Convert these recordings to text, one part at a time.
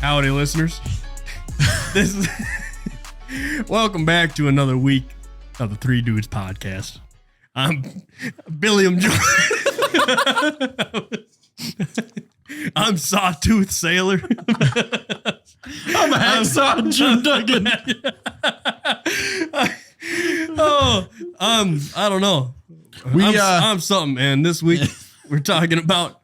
Howdy, listeners. This is welcome back to another week of the Three Dudes podcast. I'm Billiam Jones. I'm Sawtooth Sailor. I'm Hacksaw Jim Duggan. I don't know. I'm something, man. This week we're talking about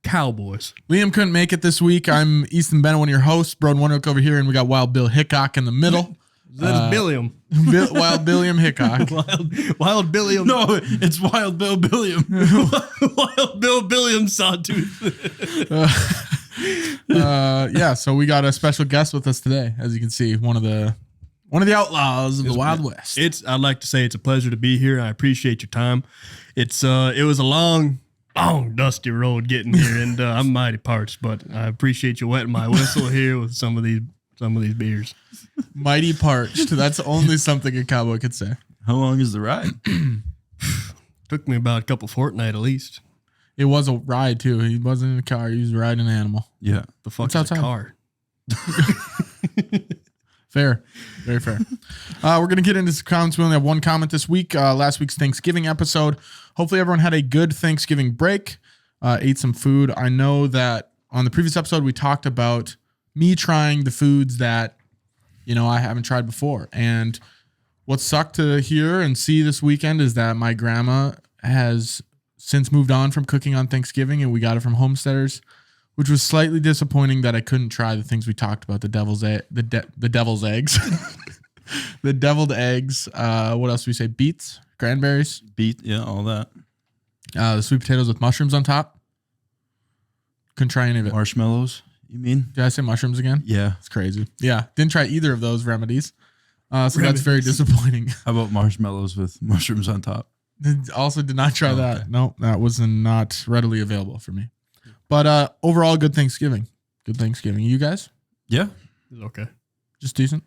Cowboys. Liam couldn't make it this week. I'm Easton Bennett, one of your hosts. Broden Warnock over here, and we got Wild Bill Hickok in the middle. That's Billiam. Wild Billiam Hickok. Wild Billiam. No, it's Wild Bill Billiam. Wild Bill Billiam Sawtooth. So we got a special guest with us today, as you can see, one of the outlaws of the Wild West. I'd like to say it's a pleasure to be here. I appreciate your time. It was a long, dusty road getting here, and I'm mighty parched, but I appreciate you wetting my whistle here with some of these beers. Mighty parched. That's only something a cowboy could say. How long is the ride? Took me about a couple fortnight at least. It was a ride too. He wasn't in a car. He was riding an animal. Yeah. The fuck is a car? Fair. Very fair. We're going to get into some comments. We only have one comment this week. Last week's Thanksgiving episode. Hopefully everyone had a good Thanksgiving break, ate some food. I know that on the previous episode, we talked about me trying the foods that, I haven't tried before. And what sucked to hear and see this weekend is that my grandma has since moved on from cooking on Thanksgiving, and we got it from Homesteaders, which was slightly disappointing that I couldn't try the things we talked about, the devil's eggs, the deviled eggs. What else do we say? Beets, cranberries, all that. The sweet potatoes with mushrooms on top. Couldn't try any of it. Marshmallows, you mean? Did I say mushrooms again? Yeah. It's crazy. Yeah. Didn't try either of those remedies. That's very disappointing. How about marshmallows with mushrooms on top? Also did not try that. Okay. No, that was not readily available for me. But overall, good Thanksgiving. Good Thanksgiving. You guys? Yeah. It's okay. Just decent.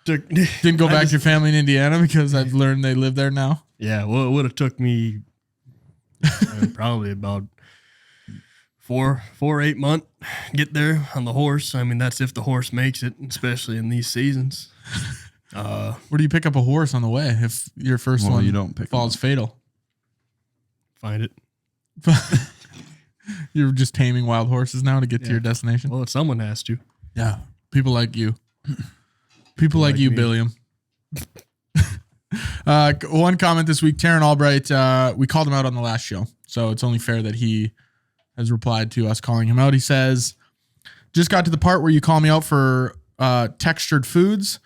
Didn't go back to your family in Indiana because I've learned they live there now. Yeah, well, it would have took me probably about 8 months get there on the horse. I mean, that's if the horse makes it, especially in these seasons. Where do you pick up a horse on the way if your first one you don't pick falls fatal? Find it. You're just taming wild horses now to get to your destination? Well, someone has to. Yeah. People like you. People like you, Billiam. One comment this week, Taryn Albright, we called him out on the last show, so it's only fair that he has replied to us calling him out. He says, just got to the part where you call me out for textured foods.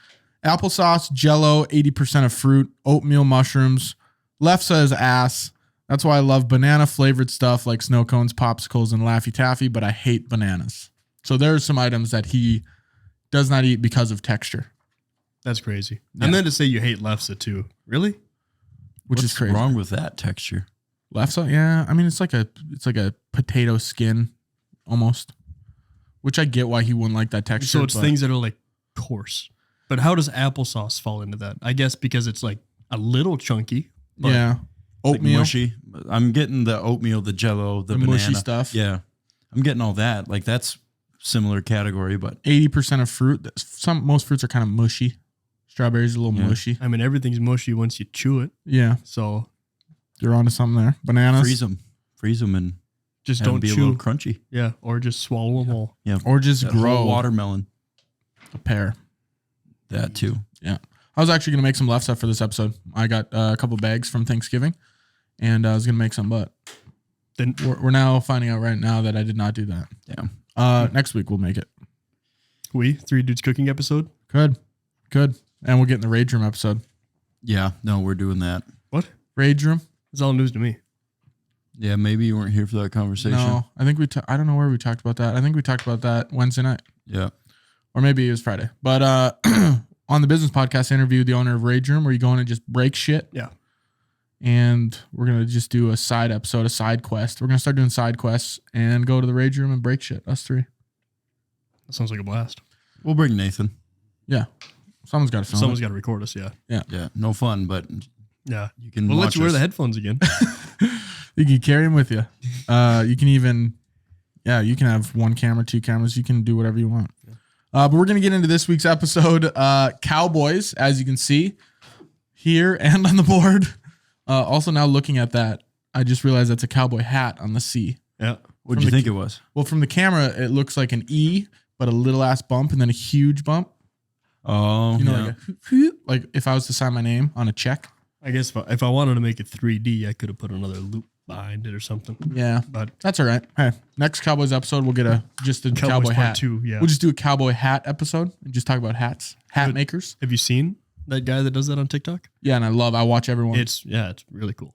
Applesauce, Jell-O, 80% of fruit, oatmeal, mushrooms. Left says ass. That's why I love banana-flavored stuff like snow cones, popsicles, and Laffy Taffy, but I hate bananas. So there are some items that he does not eat because of texture. That's crazy. Yeah. And then to say you hate lefse too. Really? What's is crazy. What's wrong with that texture? Lefse? Yeah. I mean, it's like a potato skin almost, which I get why he wouldn't like that texture. So it's things that are like coarse. But how does applesauce fall into that? I guess because it's like a little chunky. Yeah. Oatmeal. Like mushy. I'm getting the oatmeal, the Jell-O, the banana. Mushy stuff. Yeah. I'm getting all that. Like that's similar category, but 80% of fruit. Most fruits are kind of mushy. Strawberries are a little mushy. I mean, everything's mushy once you chew it. Yeah. So you're onto something there. Bananas. Freeze them and just don't be chew. A little crunchy. Yeah. Or just swallow them whole. Yeah. Or just grow watermelon. A pear. That too. Yeah. I was actually going to make some lefse for this episode. I got a couple bags from Thanksgiving, and I was going to make some, but then we're now finding out right now that I did not do that. Yeah. Next week we'll make it. Three Dudes Cooking episode? Good. And we'll get in the Rage Room episode. Yeah. No, we're doing that. What? Rage Room? It's all news to me. Yeah, maybe you weren't here for that conversation. No, I think I don't know where we talked about that. I think we talked about that Wednesday night. Yeah. Or maybe it was Friday. But on the business podcast, I interviewed the owner of Rage Room, where you go in and just break shit. Yeah. And we're going to just do a side episode, a side quest. We're going to start doing side quests and go to the Rage Room and break shit. Us three. That sounds like a blast. We'll bring Nathan. Yeah. Someone's got to film Someone's got to record us, yeah. Yeah. No fun, but yeah. You can we'll watch let you wear the headphones again. You can carry them with you. You can even, you can have one camera, two cameras. You can do whatever you want. But we're going to get into this week's episode. Cowboys, as you can see here and on the board. Also now looking at that, I just realized that's a cowboy hat on the C. Yeah. What do you think it was? Well, from the camera, it looks like an E, but a little ass bump and then a huge bump. Oh, You know, like if I was to sign my name on a check. I guess if I wanted to make it 3D, I could have put another loop behind it or something. Yeah, But that's all right. Hey, next Cowboys episode, we'll get just a Cowboys cowboy Part hat. 2, yeah. We'll just do a cowboy hat episode and just talk about hats, hat makers. Have you seen that guy that does that on TikTok? Yeah, and I watch everyone. It's really cool.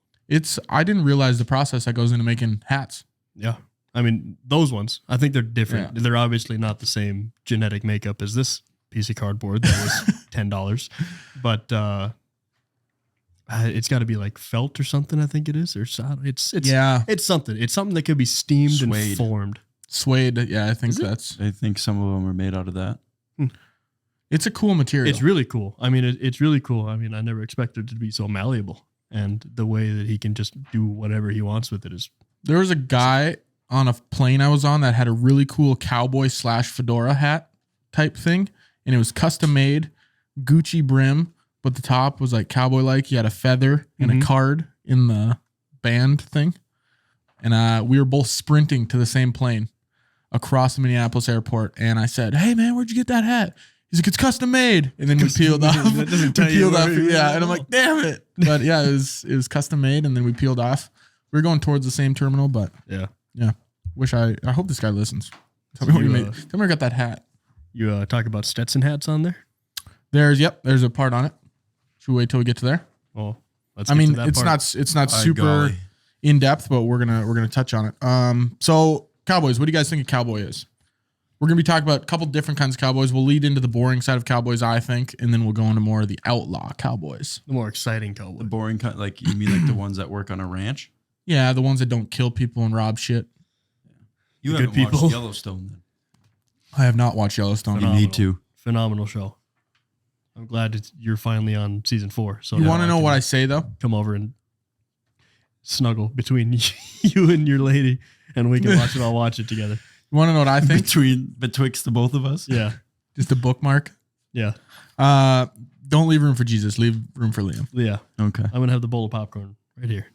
I didn't realize the process that goes into making hats. Yeah. I mean, those ones, I think they're different. Yeah. They're obviously not the same genetic makeup as this piece of cardboard that was $10. But it's got to be like felt or something, I think it is. Or it's Yeah. It's something. It's something that could be steamed Suede. and formed. Suede. Yeah, I think Is it? that's. I think some of them are made out of that. It's a cool material. It's really cool. I mean, it's really cool. I mean, I never expected it to be so malleable. And the way that he can just do whatever he wants with it is. There was a guy on a plane I was on that had a really cool cowboy / fedora hat type thing. And it was custom made, Gucci brim, but the top was like cowboy like. He had a feather and a card in the band thing. And we were both sprinting to the same plane across the Minneapolis airport. And I said, "Hey man, where'd you get that hat?" He's like, "It's custom made." And then we peeled off. That doesn't tell you where you Yeah. are. And I'm like, damn it. But yeah, it was custom made. And then we peeled off. We were going towards the same terminal, but Yeah. yeah. I hope this guy listens. Tell me what you made. Tell me where I got that hat. You talk about Stetson hats on there? There's a part on it. Should we wait till we get to there? Well, let's I get mean, to that it's part. not By super golly. in depth, but we're gonna touch on it. So Cowboys, what do you guys think a cowboy is? We're gonna be talking about a couple different kinds of cowboys. We'll lead into the boring side of cowboys, I think, and then we'll go into more of the outlaw cowboys. The more exciting The cowboy. boring kind, like you mean like the ones that work on a ranch? Yeah, the ones that don't kill people and rob shit. You The haven't good watched people. Yellowstone then. I have not watched Yellowstone. You need to. Phenomenal show. I'm glad you're finally on season 4. So You now want to know can what I say though? come over and snuggle between you and your lady, and we can watch it together. You want to know what I think? Betwixt the both of us? Yeah, Just a bookmark. yeah, Don't leave room for Jesus. Leave room for Liam. yeah. Okay. I'm gonna have the bowl of popcorn right here.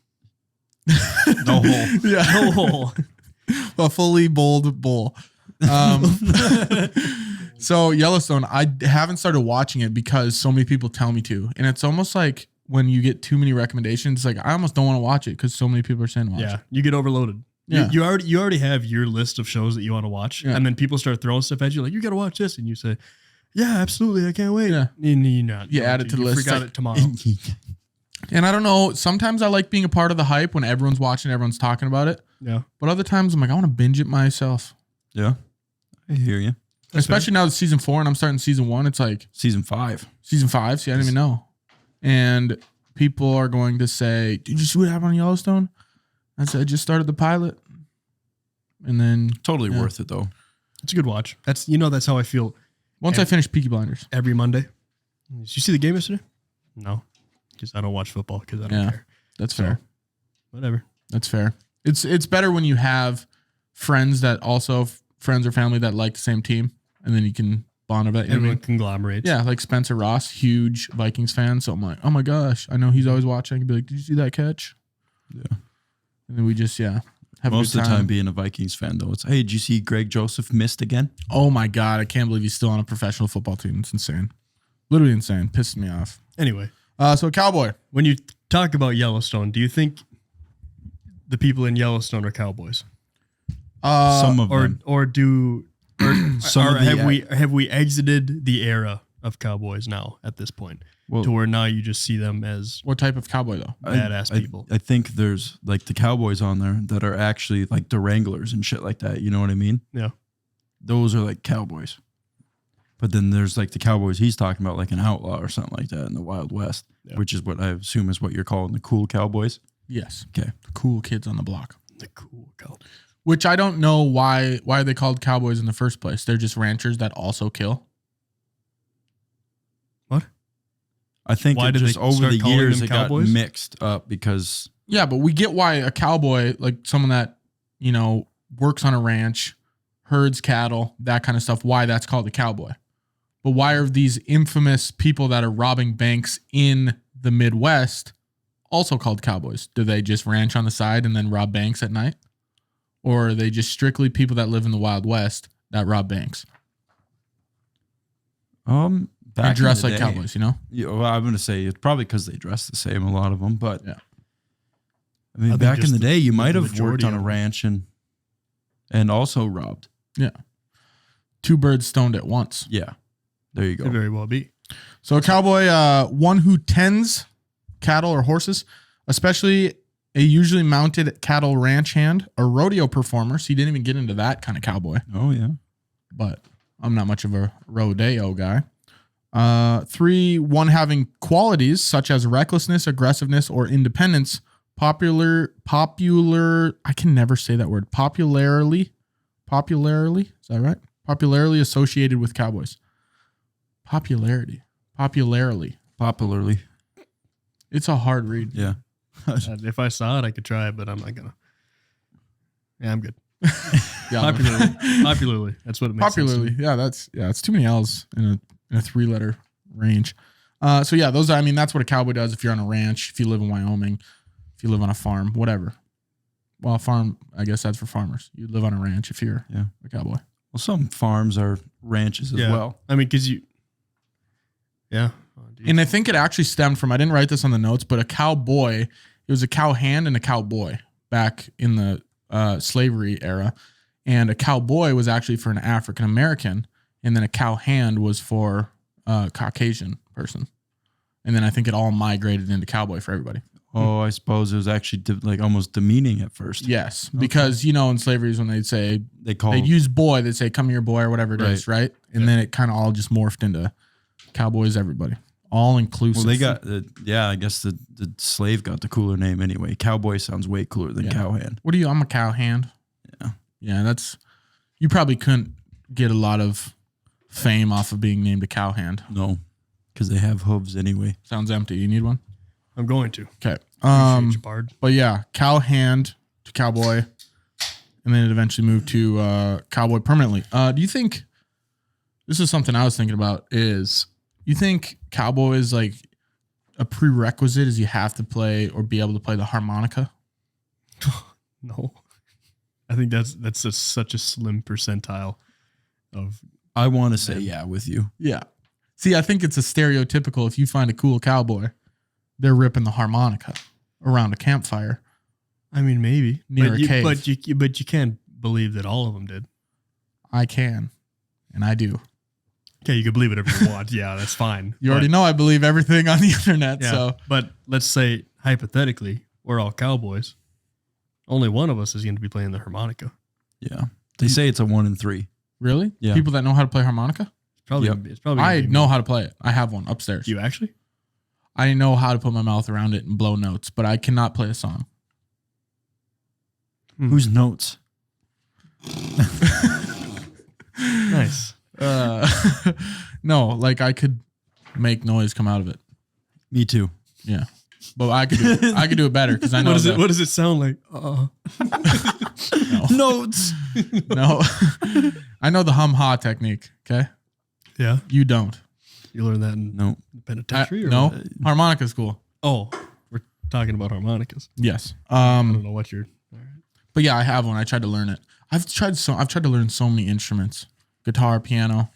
No hole. Yeah. No hole. A fully bowled bowl. So Yellowstone, I haven't started watching it because so many people tell me to, and it's almost like when you get too many recommendations, it's like I almost don't want to watch it because so many people are saying to watch Yeah, it. you get overloaded. Yeah. You already have your list of shows that you want to watch, Yeah. and then people start throwing stuff at you like you got to watch this, and you say, "Yeah, absolutely, I can't wait." Yeah. And you not. You add it to the you list. Forgot It's it tomorrow. And I don't know. Sometimes I like being a part of the hype when everyone's watching, everyone's talking about it. Yeah, But other times I'm like, I want to binge it myself. Yeah. I hear you. Especially now it's season 4 and I'm starting season 1. It's like Season 5. season 5. See, I didn't even know. And people are going to say, "Did you see what happened on Yellowstone?" I said, "I just started the pilot." And then Totally Yeah. worth it though. it's a good watch. That's how I feel once I finish Peaky Blinders. every Monday. Did you see the game yesterday? No, because I don't watch football because I don't Yeah. care. That's So, fair. Whatever. That's fair. It's better when you have friends that also friends or family that like the same team, and then you can bond about it. You know what I Everyone mean? conglomerates. Yeah, like Spencer Ross, huge Vikings fan. So I'm like, oh my gosh, I know he's always watching. I can be like, "Did you see that catch?" Yeah. And then we just have Most a of good the time being a Vikings fan though, it's, hey, did you see Greg Joseph missed again? Oh my god, I can't believe he's still on a professional football team. It's insane, literally insane. Pisses me off. Anyway, So Cowboy. when you talk about Yellowstone, do you think the people in Yellowstone are cowboys, Some of them. or of the- have we exited the era of cowboys now at this point, Well, to where now you just see them as What type of cowboy though? badass people? I think there's like the Cowboys on there that are actually like the Wranglers and shit like that. You know what I mean? Yeah. Those are like Cowboys. But then there's like the Cowboys he's talking about, like an outlaw or something like that in the Wild West, Yeah. which is what I assume is what you're calling the cool Cowboys. Yes, Okay. the cool kids on the block. The cool cowboy. Which I don't know why they called cowboys in the first place. They're just ranchers that also kill. What? I think Why it did just they over start the calling years them it got cowboys? mixed up because Yeah, but we get why a cowboy, like someone that, works on a ranch, herds cattle, that kind of stuff, why that's called a cowboy. But why are these infamous people that are robbing banks in the Midwest also called cowboys? Do they just ranch on the side and then rob banks at night? Or are they just strictly people that live in the Wild West that rob banks? Back And dress in the like day- cowboys, you know? Yeah, well, I'm going to say it's probably because they dress the same, a lot of them. But Yeah. I mean, I think back in just the day, you might have majority worked on a of them. ranch and also robbed. Yeah. Two birds stoned at once. Yeah, there you go. Could very well be. So a cowboy, one who tends cattle or horses, especially a usually mounted cattle ranch hand, a rodeo performer. So you didn't even get into that kind of cowboy, Oh yeah, but I'm not much of a rodeo guy. 3, one having qualities such as recklessness, aggressiveness, or independence. Popular. I can never say that word. Popularly. Is that right? Popularly associated with cowboys. Popularity. popularly. It's a hard read. Yeah, If I saw it, I could try it, but I'm not gonna. Yeah, I'm good. Yeah, Popularly. That's what it makes sense to me. Popularly. Yeah, it's too many L's in a 3-letter range. So yeah, that's what a cowboy does if you're on a ranch, if you live in Wyoming, if you live on a farm, whatever. Well, farm, I guess that's for farmers. You live on a ranch if you're a cowboy. well, some farms are ranches as Yeah. well. I mean, because you. Yeah. Oh, geez. And I think it actually stemmed from, I didn't write this on the notes, but a cowboy, it was a cow hand and a cowboy back in the slavery era. And a cowboy was actually for an African American, and then a cow hand was for a Caucasian person. And then I think it all migrated into cowboy for everybody. Oh, I suppose it was actually like almost demeaning at first. Yes, because in slavery is when they'd say they'd use boy, they'd say come here boy or whatever it is, right? And then it kind of all just morphed into cowboys, everybody, all inclusive. Well, they got I guess the slave got the cooler name anyway. Cowboy sounds way cooler than cowhand. What are you? I'm a cow hand. Yeah, that's, you probably couldn't get a lot of fame off of being named a cow hand. No, because they have hooves anyway. Sounds empty. You need one? I'm going to. Okay. Appreciate you, Bard. But yeah, cow hand to cowboy, and then it eventually moved to cowboy permanently. Do you think, this is something I was thinking about, is you think cowboy is like a prerequisite is you have to play or be able to play the harmonica? No. I think that's such a slim percentile of. I want to say with you. Yeah. See, I think it's a stereotypical, if you find a cool cowboy, they're ripping the harmonica around a campfire. I mean, maybe Near a cave. but you can't believe that all of them did. I can, and I do. Okay, you can believe whatever you want. Yeah, that's fine. You already know I believe everything on the internet. Yeah, So but let's say hypothetically, we're all cowboys. Only one of us is going to be playing the harmonica. Yeah, they say it's a 1 in 3. really, Yeah. people that know how to play harmonica, It's probably. I gonna be know me. how to play it. I have one upstairs. You actually? I know how to put my mouth around it and blow notes, but I cannot play a song. Whose notes? Nice. No, like I could make noise come out of it. Me too. Yeah, but I could do it. I could do it better because I know. What does it sound like? Notes. No, I know the hum ha technique. Okay, Yeah, you don't. you learned that in No. penitentiary. Or No, what? harmonica's cool. Oh, we're talking about harmonicas. Yes. I don't know what you're. But yeah, I have one. I tried to learn it. I've tried to learn so many instruments: guitar, piano,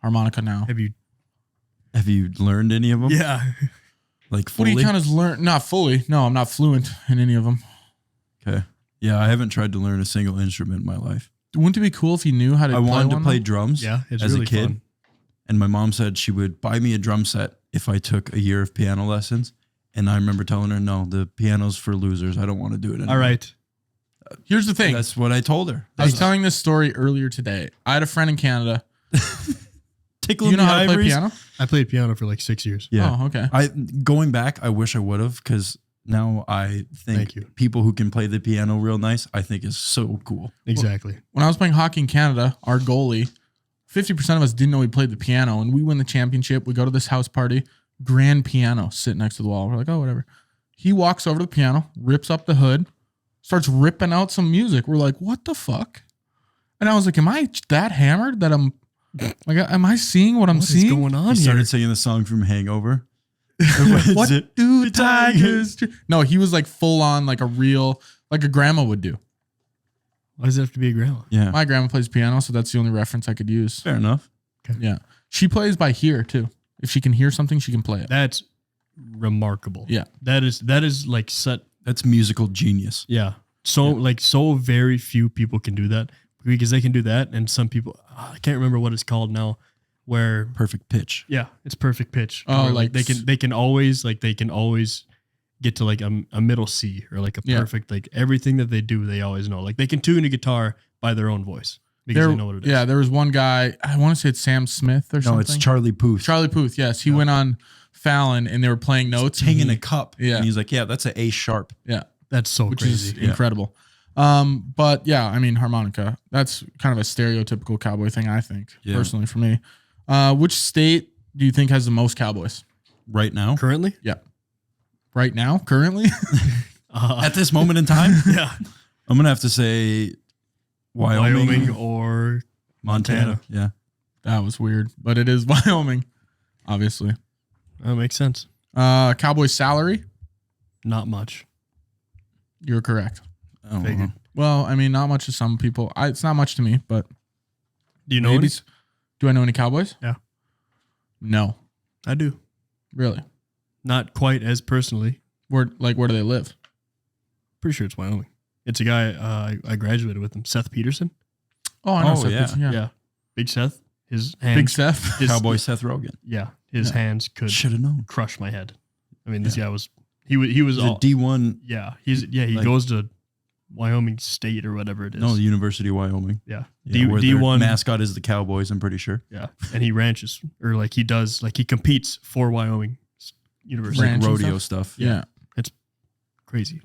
harmonica. Now, Have you? learned any of them? Yeah. Like what fully? do you count as learn? Not fully. No, I'm not fluent in any of them. Okay. Yeah, I haven't tried to learn a single instrument in my life. Wouldn't it be cool if you knew how to? I play wanted to one, play though? drums Yeah. It's as really a kid. fun. And my mom said she would buy me a drum set if I took a year of piano lessons. And I remember telling her, no, the piano's for losers. I don't want to do it anymore. All right. Here's the thing. That's what I told her. I was telling this story earlier today. I had a friend in Canada. Tickling You know the how to play ivories. piano? I played piano for like 6 years. Yeah. Oh, okay. Going back, I wish I would have, because now I think Thank you. people who can play the piano real nice, I think is so cool. Exactly. When I was playing hockey in Canada, our goalie, 50% of us didn't know he played the piano, and we win the championship. We go to this house party, grand piano sit next to the wall. We're like, oh, whatever. He walks over to the piano, rips up the hood, starts ripping out some music. We're like, what the fuck? And I was like, am I that hammered that I'm Like, am I seeing what I'm What is seeing? going on He here? started singing the song from Hangover. What do tigers do? No, he was like full on like a real, like a grandma would do. Why does it have to be a grandma? Yeah, My grandma plays piano, so that's the only reference I could use. fair enough. Yeah. She plays by hear too. If she can hear something, she can play it. That's remarkable. Yeah. That is like set. That's musical genius. Yeah. So very few people can do that because they can do that. And some people, I can't remember what it's called now, where, Perfect pitch. yeah, it's perfect pitch. Oh, Where, like they can always get to like a middle C or like a Yeah. perfect, like everything that they do, they always know. Like they can tune a guitar by their own voice because they know what it is. Yeah, there was one guy, I want to say it's Sam Smith or No, something. it's Charlie Puth. Charlie Puth, yes. He went on Fallon and they were playing notes. and hanging he- a cup. Yeah. And he's like, yeah, that's an A sharp. Yeah. That's so Which crazy. is incredible. But yeah, I mean, harmonica, that's kind of a stereotypical cowboy thing, I think, Yeah. personally for me. Which state do you think has the most cowboys? Right now. Currently? Yeah. Right now, currently? At this moment in time, Yeah. I'm going to have to say Wyoming or Montana. Yeah. That was weird, but it is Wyoming, obviously. that makes sense. Cowboy salary? Not much. You're correct. Oh, Figured. Well, I mean, not much to some people. It's not much to me, but Do you know maybe. any? Do I know any cowboys? Yeah. No. I do. Really? Not quite as personally. Where do they live? Pretty sure it's Wyoming. It's a guy I graduated with him, Seth Peterson. Oh, I know. Oh, Seth yeah. Peterson, Yeah. Big Seth. His hands. Big Seth. his- Cowboy Seth Rogen. Yeah. His Yeah. hands could Should have known. crush my head. I mean, this guy was he was He's a all, D1. yeah. He like- goes to Wyoming State or whatever it is. No, the University of Wyoming. yeah. Yeah, where their D1 mascot is the Cowboys, I'm pretty sure. Yeah. And he ranches or like he does like he competes for Wyoming It's University. like Ranch and rodeo stuff? stuff. Yeah. Crazy.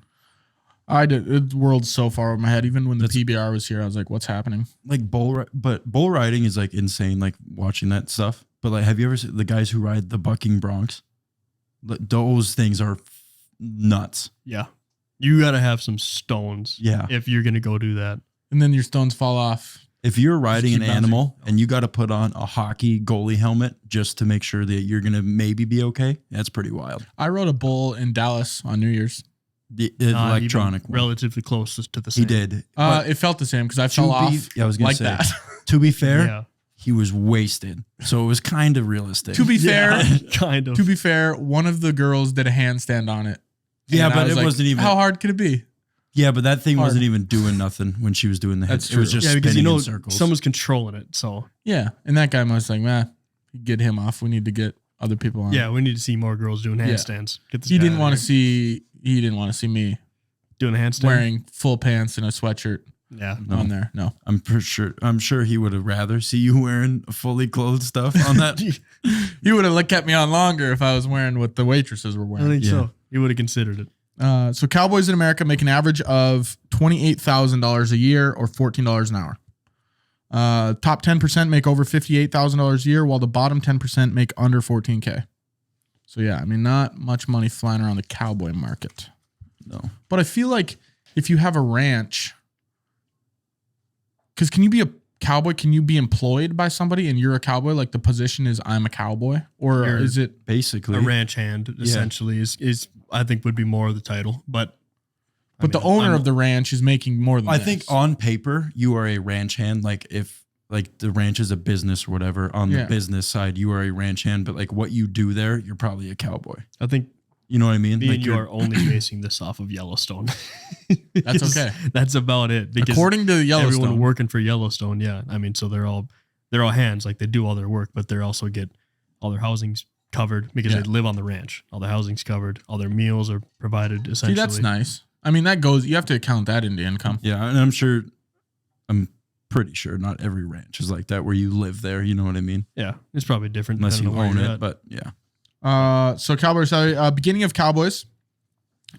I did. The world's so far over my head. Even when the That's- PBR was here, I was like, what's happening? Like but bull riding is like insane, like watching that stuff. But like, have you ever seen the guys who ride the bucking broncs? Those things are nuts. Yeah. You got to have some stones Yeah. if you're going to go do that. And then your stones fall off. If you're riding keep an bouncing. animal and you got to put on a hockey goalie helmet just to make sure that you're going to maybe be okay, that's pretty wild. I rode a bull in Dallas on New Year's. The Not electronic even one. relatively closest to the He same. did. It felt the same because I fell off I was going like to say, that. to be fair, Yeah. he was wasted. So it was kind of realistic. To be fair, kind of. to be fair, one of the girls did a handstand on it. Yeah, And I but was it like, wasn't even. How hard could it be? Yeah, but that thing Hard. wasn't even doing nothing when she was doing the hit. That's It was true. just yeah, because spinning you know in circles. someone's controlling it. So Yeah. And that guy was like, man, get him off. We need to get other people on. yeah, we need to see more girls doing Yeah. handstands. Get this He guy didn't out want of to here. see. He didn't want to see me doing a handstand. wearing full pants and a sweatshirt Yeah. No. on there. No. I'm sure he would have rather see you wearing fully clothed stuff on that. He would have kept me on longer if I was wearing what the waitresses were I wearing. think Yeah. so. He would have considered it. So Cowboys in America make an average of $28,000 a year or $14 an hour. Top 10% make over $58,000 a year, while the bottom 10% make under $14K. So yeah, I mean, not much money flying around the cowboy market. No. But I feel like if you have a ranch, because can you be a cowboy? Can you be employed by somebody and you're a cowboy? Like the position is I'm a cowboy, or You're- is it? Basically. A ranch hand essentially is I think would be more of the title, but But the owner of the ranch is making more than I this. think on paper you are a ranch hand. Like if like the ranch is a business or whatever, on Yeah. the business side you are a ranch hand. But like what you do there, you're probably a cowboy. I think You know what I mean? me Like and you you're- are only basing this off of Yellowstone. That's okay. That's about it. Because according to Yellowstone, everyone working for Yellowstone, yeah. I mean, so they're all hands, like they do all their work, but they also get all their housing's covered because Yeah. they live on the ranch. All their housing's covered. All their meals are provided see, essentially. that's nice. I mean, that goes. You have to count that into income. Yeah, and I'm pretty sure not every ranch is like that where you live there. You know what I mean? Yeah, it's probably different Unless you depending on own where it. you're at. But yeah. So Cowboy salary, beginning of Cowboys.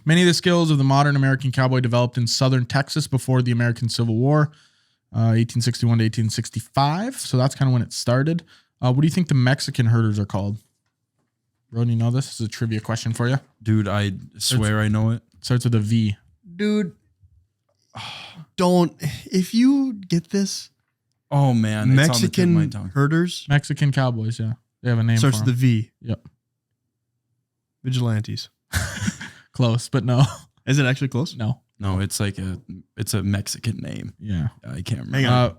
Many of the skills of the modern American cowboy developed in southern Texas before the American Civil War, 1861 to 1865. So that's kind of when it started. What do you think the Mexican herders are called? Broden, you know this? This is a trivia question for you. Dude, I swear I know it. Starts with a V. Dude, don't. If you get this, Oh man, it's on the tip of my Mexican tongue. herders. Mexican Cowboys. Yeah, they have a name. Starts for with the them. V. Yep. Vigilantes. Close, but no, Is it actually close? no. No, it's like it's a Mexican name. Yeah. I can't remember. Hang on. Uh,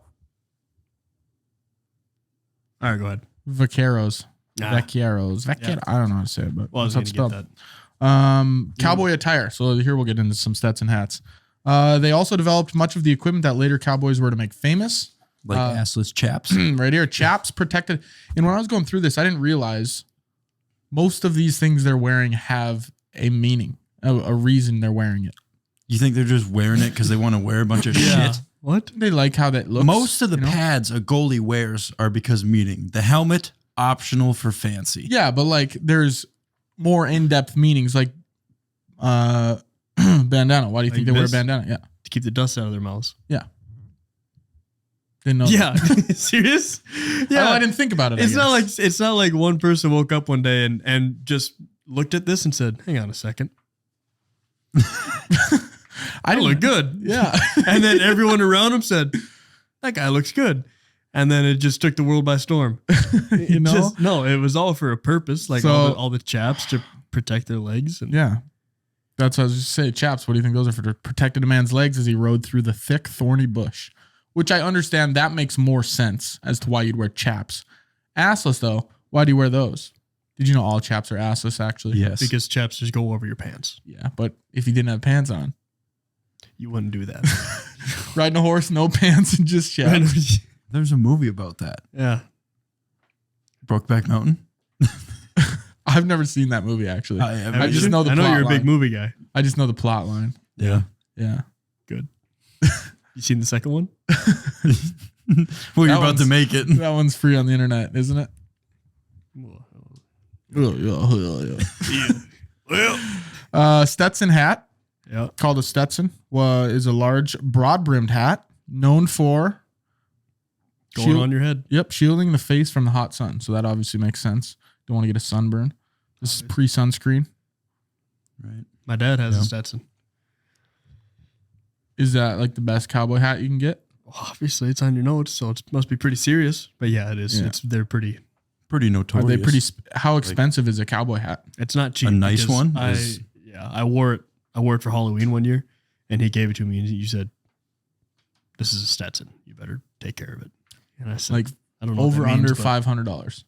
All right, go ahead. Vaqueros. Ah. Vaqueros. Yeah. I don't know how to say it, but Well, I was that's going how to it's get spelled. that. Cowboy attire. So here we'll get into some Stetson hats. They also developed much of the equipment that later Cowboys were to make famous. Like assless chaps. Right here, chaps protected. And when I was going through this, I didn't realize most of these things they're wearing have a meaning, a reason they're wearing it. You think they're just wearing it because they want to wear a bunch of shit? What? They like how that looks. Most of the you know? pads a goalie wears are because meaning. The helmet, optional for fancy. Yeah, but like there's more in-depth meanings like bandana. Why do you think Like they wear a this? bandana? Yeah. To keep the dust out of their mouths. Yeah. Didn't know. Yeah. Serious? Yeah. I didn't think about it. It's not like one person woke up one day and just looked at this and said, "Hang on a second. I look good." Yeah. And then everyone around him said, "That guy looks good." And then it just took the world by storm. You know? No, it was all for a purpose, like So- all the chaps to protect their legs. And Yeah. That's what I was just saying. Chaps, what do you think those are for? To protected a man's legs as he rode through the thick, thorny bush. Which I understand that makes more sense as to why you'd wear chaps. Assless, though, why do you wear those? Did you know all chaps are assless, actually? Yes. because chaps just go over your pants. Yeah, but if you didn't have pants on, You wouldn't do that. riding a horse, no pants, and just chaps. There's a movie about that. Yeah. Brokeback Mountain. I've never seen that movie, actually. I just know the I know plot you're a big line. movie guy. I just know the plot line. Yeah. Yeah. Good. You seen the second one? Well, you're That about to one's- make it. That one's free on the internet, isn't it? Well, Stetson hat, yeah. called a Stetson, is a large, broad-brimmed hat known for Going on your head. shielding the face from the hot sun. So that obviously makes sense. Don't want to get a sunburn. This is pre-sunscreen. Right. My dad has Yeah. a Stetson. Is that like the best cowboy hat you can get? Well, obviously, it's on your notes, so it must be pretty serious. But yeah, it is. Yeah. They're pretty. Pretty Are notorious. they pretty? How expensive is a cowboy hat? It's not cheap. A nice because one I is- wore it. I wore it for Halloween one year, and he gave it to me, and you said, "This is a Stetson. You better take care of it." And I said, Like "I don't know what over that means, under but $500.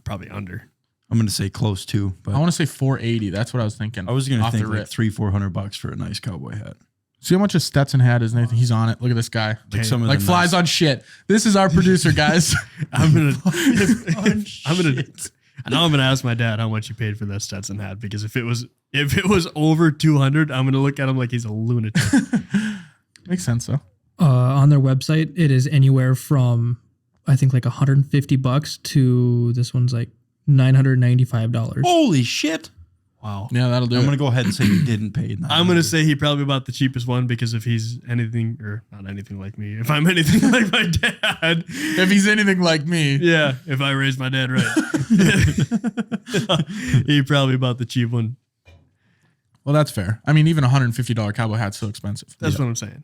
probably under." I'm gonna say close to, but I want to say 480. That's what I was thinking. I was gonna off think the like rip. $300-400 for a nice cowboy hat. See how much a Stetson hat is, Nathan? He's on it. Look at this guy. Like Okay. some of Like the flies nice- on shit. This is our producer, guys. I'm gonna. on I'm gonna. shit. Now I'm gonna ask my dad how much he paid for that Stetson hat, because if it was over 200, I'm gonna look at him like he's a lunatic. Makes sense, though. On their website, it is anywhere from I think like $150 to this one's like $995. Holy shit! Wow. Yeah, that'll do I'm it. gonna go ahead and say you didn't pay. I'm gonna say he probably bought the cheapest one, because if he's anything, or not anything like me, if I'm anything like my dad, If he's anything like me. yeah, if I raised my dad right, he probably bought the cheap one. Well, that's fair. I mean, even $150 cowboy hat's still expensive. That's what I'm saying.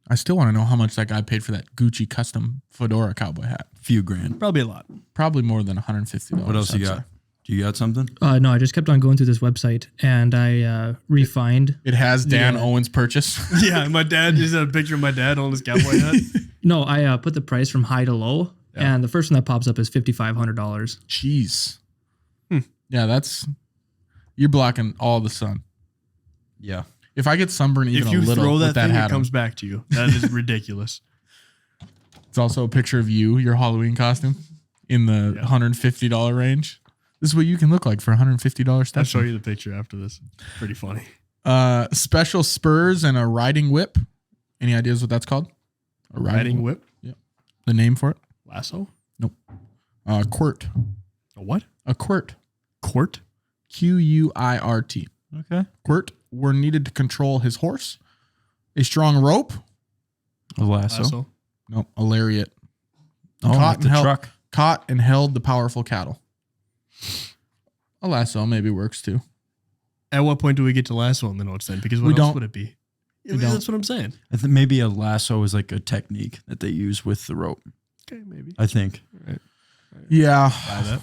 I still want to know how much that guy paid for that Gucci custom fedora cowboy hat. few grand. Probably a lot. Probably more than $150. What else you I'd got? say. Do you got something? No, I just kept on going through this website and I refined. It has Dan Yeah. Owens' purchase. Yeah, my dad just had a picture of my dad on his cowboy hat. No, I put the price from high to low, Yeah. and the first one that pops up is $5,500. Jeez. Yeah, you're blocking all the sun. Yeah. If I get sunburn even If you a little throw with that that thing, hat it on, comes back to you. That is ridiculous. it's also a picture of you, your Halloween costume, in the Yeah. $150 range. This is what you can look like for $150 I'll stuff. show you the picture after this. Pretty funny. Special spurs and a riding whip. Any ideas what that's called? A Riding whip, The name for it? lasso, Quirt. a what? A quirt. Court. Quirt. Okay. Quirt were needed to control his horse. A strong rope. A lasso. Lasso. No, a lariat. Oh, Caught like and the held- truck. Caught and held the powerful cattle. A lasso maybe works too. At what point do we get to lasso in the notes then? Because We what else don't- would it be? I mean, that's what I'm saying. I think maybe a lasso is like a technique that they use with the rope. Okay, maybe. I think. Right. Yeah. Buy that.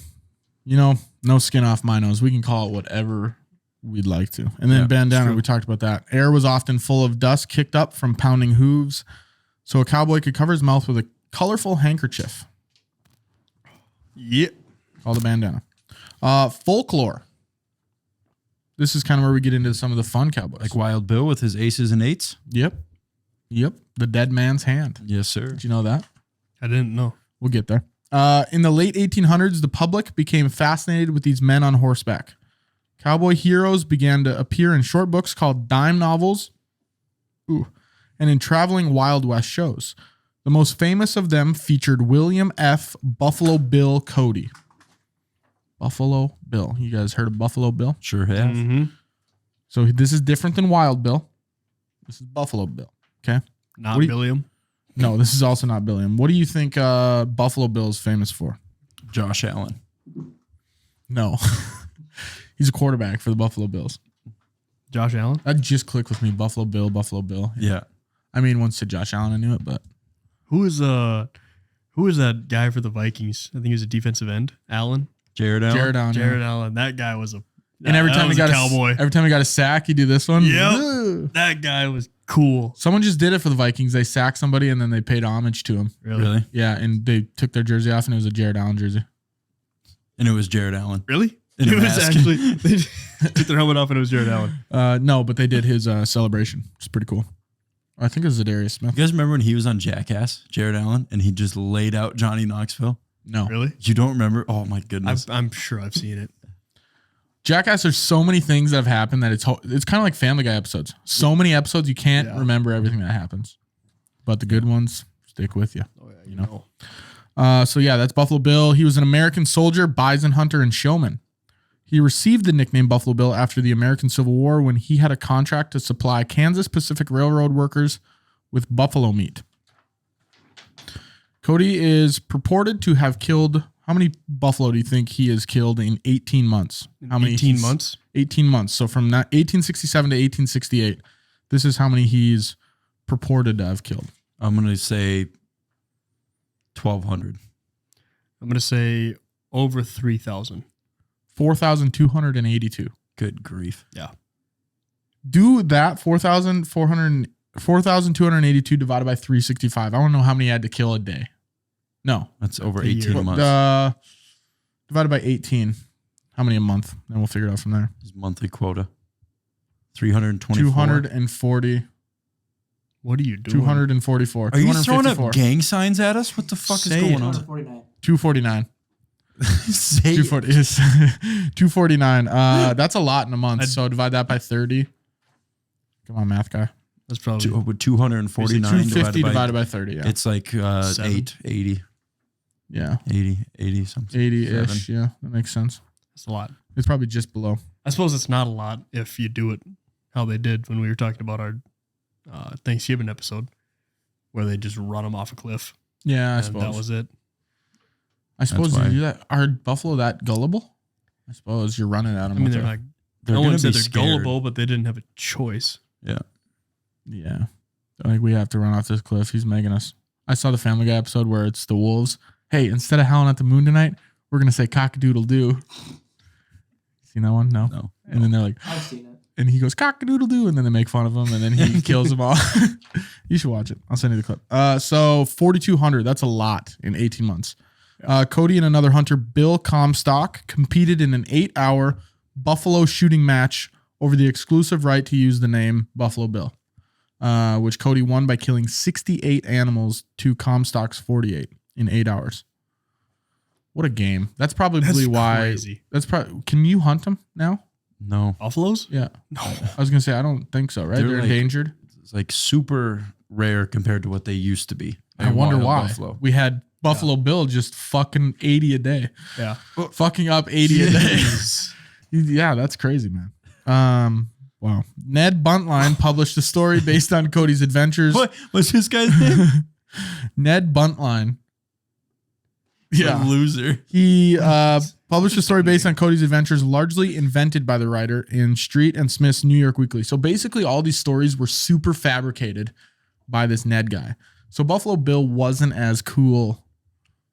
You know, no skin off my nose. We can call it whatever we'd like to. And then Yeah, bandana, we talked about that. Air was often full of dust kicked up from pounding hooves. So a cowboy could cover his mouth with a colorful handkerchief Yep. called a bandana. Folklore. This is kind of where we get into some of the fun cowboys. Like Wild Bill with his aces and eights. Yep. The dead man's hand. Yes, sir. Did you know that? I didn't know. We'll get there. In the late 1800s, the public became fascinated with these men on horseback. Cowboy heroes began to appear in short books called dime novels, and in traveling Wild West shows. The most famous of them featured William F. Buffalo Bill Cody. Buffalo Bill. You guys heard of Buffalo Bill? Sure have. Mm-hmm. So this is different than Wild Bill. This is Buffalo Bill. Okay. Not What do you- Billiam. No, this is also not Billiam. What do you think Buffalo Bill is famous for? Josh Allen. No. He's a quarterback for the Buffalo Bills. Josh Allen. That just clicked with me. Buffalo Bill, Buffalo Bill. Yeah. I mean, once to Josh Allen, I knew it, but Who is that guy for the Vikings? I think he was a defensive end. Allen. Jared Allen. Jared Allen. Jared Allen. That guy was a. And every that time he was got a cowboy. every time he got a sack, he do this one. Yep. Ugh. That guy was cool. Someone just did it for the Vikings. They sacked somebody and then they paid homage to him. Really? Yeah, and they took their jersey off and it was a Jared Allen jersey. And it was Jared Allen. Really? In a It was mask. actually they took their helmet off and it was Jared Allen. No, but they did his celebration. It's pretty cool. I think it was Zadarius Smith. You guys remember when he was on Jackass, Jared Allen, and he just laid out Johnny Knoxville? No. Really? You don't remember? Oh my goodness. I'm sure I've seen it. Jackass, there's so many things that have happened that it's kind of like Family Guy episodes. So many episodes you can't Yeah. remember everything that happens, but the good ones stick with you. Oh yeah, You know. So yeah, that's Buffalo Bill. He was an American soldier, bison hunter, and showman. He received the nickname Buffalo Bill after the American Civil War when he had a contract to supply Kansas Pacific Railroad workers with buffalo meat. Cody is purported to have killed. How many buffalo do you think he has killed in 18 months? How many? 18 months? 18 months. So from 1867 to 1868, this is how many he's purported to have killed. I'm going to say 1,200. I'm gonna say over 3,000. 4,282. Good grief. Yeah. Do that 4,282 divided by 365. I want to know how many he had to kill a day. No. That's over A year. 18 months. Divided by 18. How many a month? Then we'll figure it out from there. His monthly quota. 324. 240. What are you doing? 244. Are you throwing up 254. gang signs at us? What the fuck Say is going it. on? 249. Say it. 249. That's a lot in a month. I'd- So divide that by 30. Come on, math guy. That's probably With 249 250 divided by, 30. Yeah. it's like 80, Yeah. 80 something. 80-ish. Yeah. That makes sense. that's a lot. It's probably just below. I suppose it's not a lot if you do it how they did when we were talking about our Thanksgiving episode, where they just run them off a cliff. Yeah, I and suppose. that was it. I suppose why. you do that. Are buffalo that gullible? I suppose you're running at them. I mean, they're like They're no gonna one said be they're scared. gullible, but they didn't have a choice. Yeah. Yeah. Like we have to run off this cliff. He's making us. I saw the Family Guy episode where it's the wolves. Hey, instead of howling at the moon tonight, we're gonna say cock-a-doodle-doo. Seen that one? No. No. And then they're like, I've seen it. and he goes cock-a-doodle-doo, and then they make fun of him, and then he kills them all. You should watch it. I'll send you the clip. So 4,200. That's a lot in 18 months. Cody and another hunter, Bill Comstock, competed in an 8-hour buffalo shooting match over the exclusive right to use the name Buffalo Bill, which Cody won by killing 68 animals to Comstock's 48 in 8 hours. What a game. That's probably That's why. crazy. That's probably. Can you hunt them now? No. Buffaloes? Yeah. No. I was going to say, I don't think so, right? They're They're like- endangered. It's like super rare compared to what they used to be. I wonder Wild why. Buffalo. We had Buffalo Bill just fucking 80 a day. Yeah. Fucking up 80 a day. Yeah, that's crazy, man. Wow. Ned Buntline published a story based on Cody's adventures. What's this guy's name? Ned Buntline. Yeah. Loser. He published a story based on Cody's adventures, largely invented by the writer in Street and Smith's New York Weekly. So basically, all these stories were super fabricated by this Ned guy. So Buffalo Bill wasn't as cool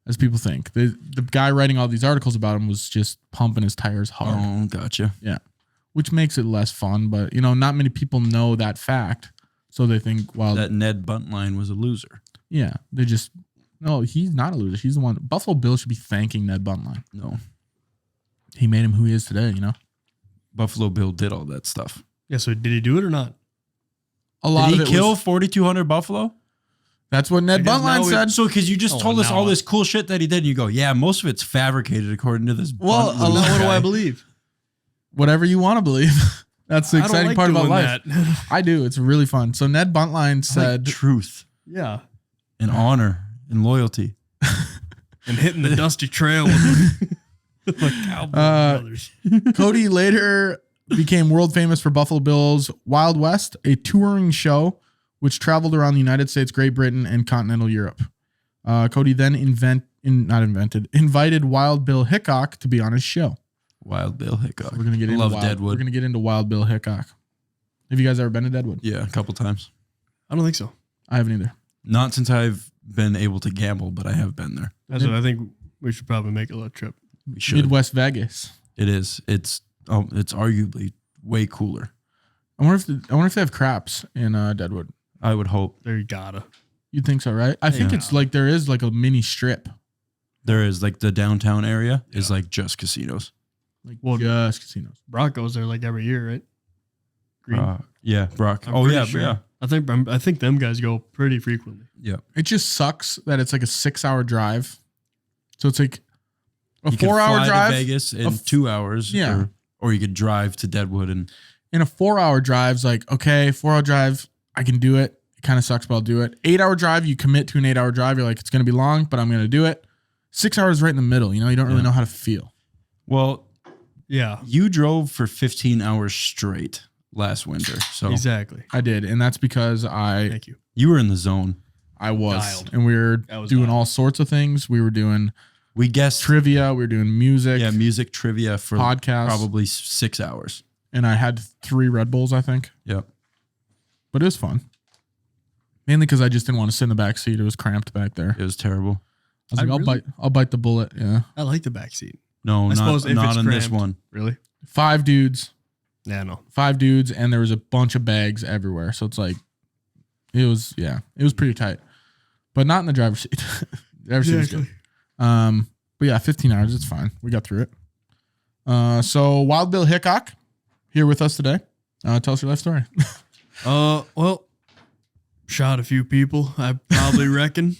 as people think. The guy writing all these articles about him was just pumping his tires hard. Oh, gotcha. Yeah, which makes it less fun. But, you know, not many people know that fact. So they think, well, That Ned Buntline was a loser. yeah, they just, no, he's not a loser. He's the one. Buffalo Bill should be thanking Ned Buntline. No. He made him who he is today, you know? Buffalo Bill did all that stuff. Yeah, so did he do it or not? A lot Did of he it kill was, 4,200 buffalo? that's what Ned I guess Buntline now said. So, because you just Oh, told us now all this cool shit that he did, and you go, yeah, most of it's fabricated according to this. Well, Bunt now loser what do guy. I believe? Whatever you want to believe. That's the I don't exciting like part about doing life. that. I do. It's really fun. So Ned Buntline I like said, truth Yeah. and honor and loyalty. And hitting the dusty trail with like Cowboy brothers. Cody later became world famous for Buffalo Bill's Wild West, a touring show which traveled around the United States, Great Britain, and continental Europe. Cody then invited Wild Bill Hickok to be on his show. Wild Bill Hickok. We're gonna get into Love Wild, Deadwood. We're gonna get into Wild Bill Hickok. Have you guys ever been to Deadwood? Yeah, a couple times. I don't think so. I haven't either. Not since I've been able to gamble, but I have been there. That's what I think we should probably make a little trip. We should. Midwest Vegas. It is. It's arguably way cooler. I wonder if they have craps in Deadwood. I would hope There you gotta. You'd think so, right? I think Yeah. it's like there is like a mini strip, there is like the downtown area is like just casinos. like Well, just casinos. Brock goes there like every year, right? Green. Yeah, Brock. I'm Oh pretty yeah, sure. yeah, I think them guys go pretty frequently. yeah. It just sucks that it's like a 6-hour drive. So it's like a You could 4-hour fly drive. to Vegas in f- 2 hours. Yeah. or you could drive to Deadwood and In a 4-hour drive's like, okay, 4-hour drive, I can do it. It kind of sucks, but I'll do it. 8-hour drive, you commit to an 8-hour drive. You're like, it's going to be long, but I'm going to do it. 6 hours right in the middle. You know, you don't really know how to feel. well, Yeah, you drove for 15 hours straight last winter, so exactly. I did. And that's because Thank you. you were in the zone. I was. Dialed. And we were I was doing dialed. all sorts of things. We were doing We guessed trivia. We were doing music. music trivia for Podcasts. probably 6 hours. And I had 3 Red Bulls, I think. Yep. But it was fun. Mainly because I just didn't want to sit in the back seat. It was cramped back there. It was terrible. I was like, I'll bite the bullet. Yeah. I like the back seat. No, I suppose not, if not it's on this cramped. one. Really? 5 dudes. Yeah, no. 5 dudes, and there was a bunch of bags everywhere. So it's like, it was pretty tight, but not in the driver's seat. Driver's seat was good. But yeah, 15 hours, it's fine. We got through it. So Wild Bill Hickok here with us today. Tell us your life story. Well, shot a few people. I probably reckon.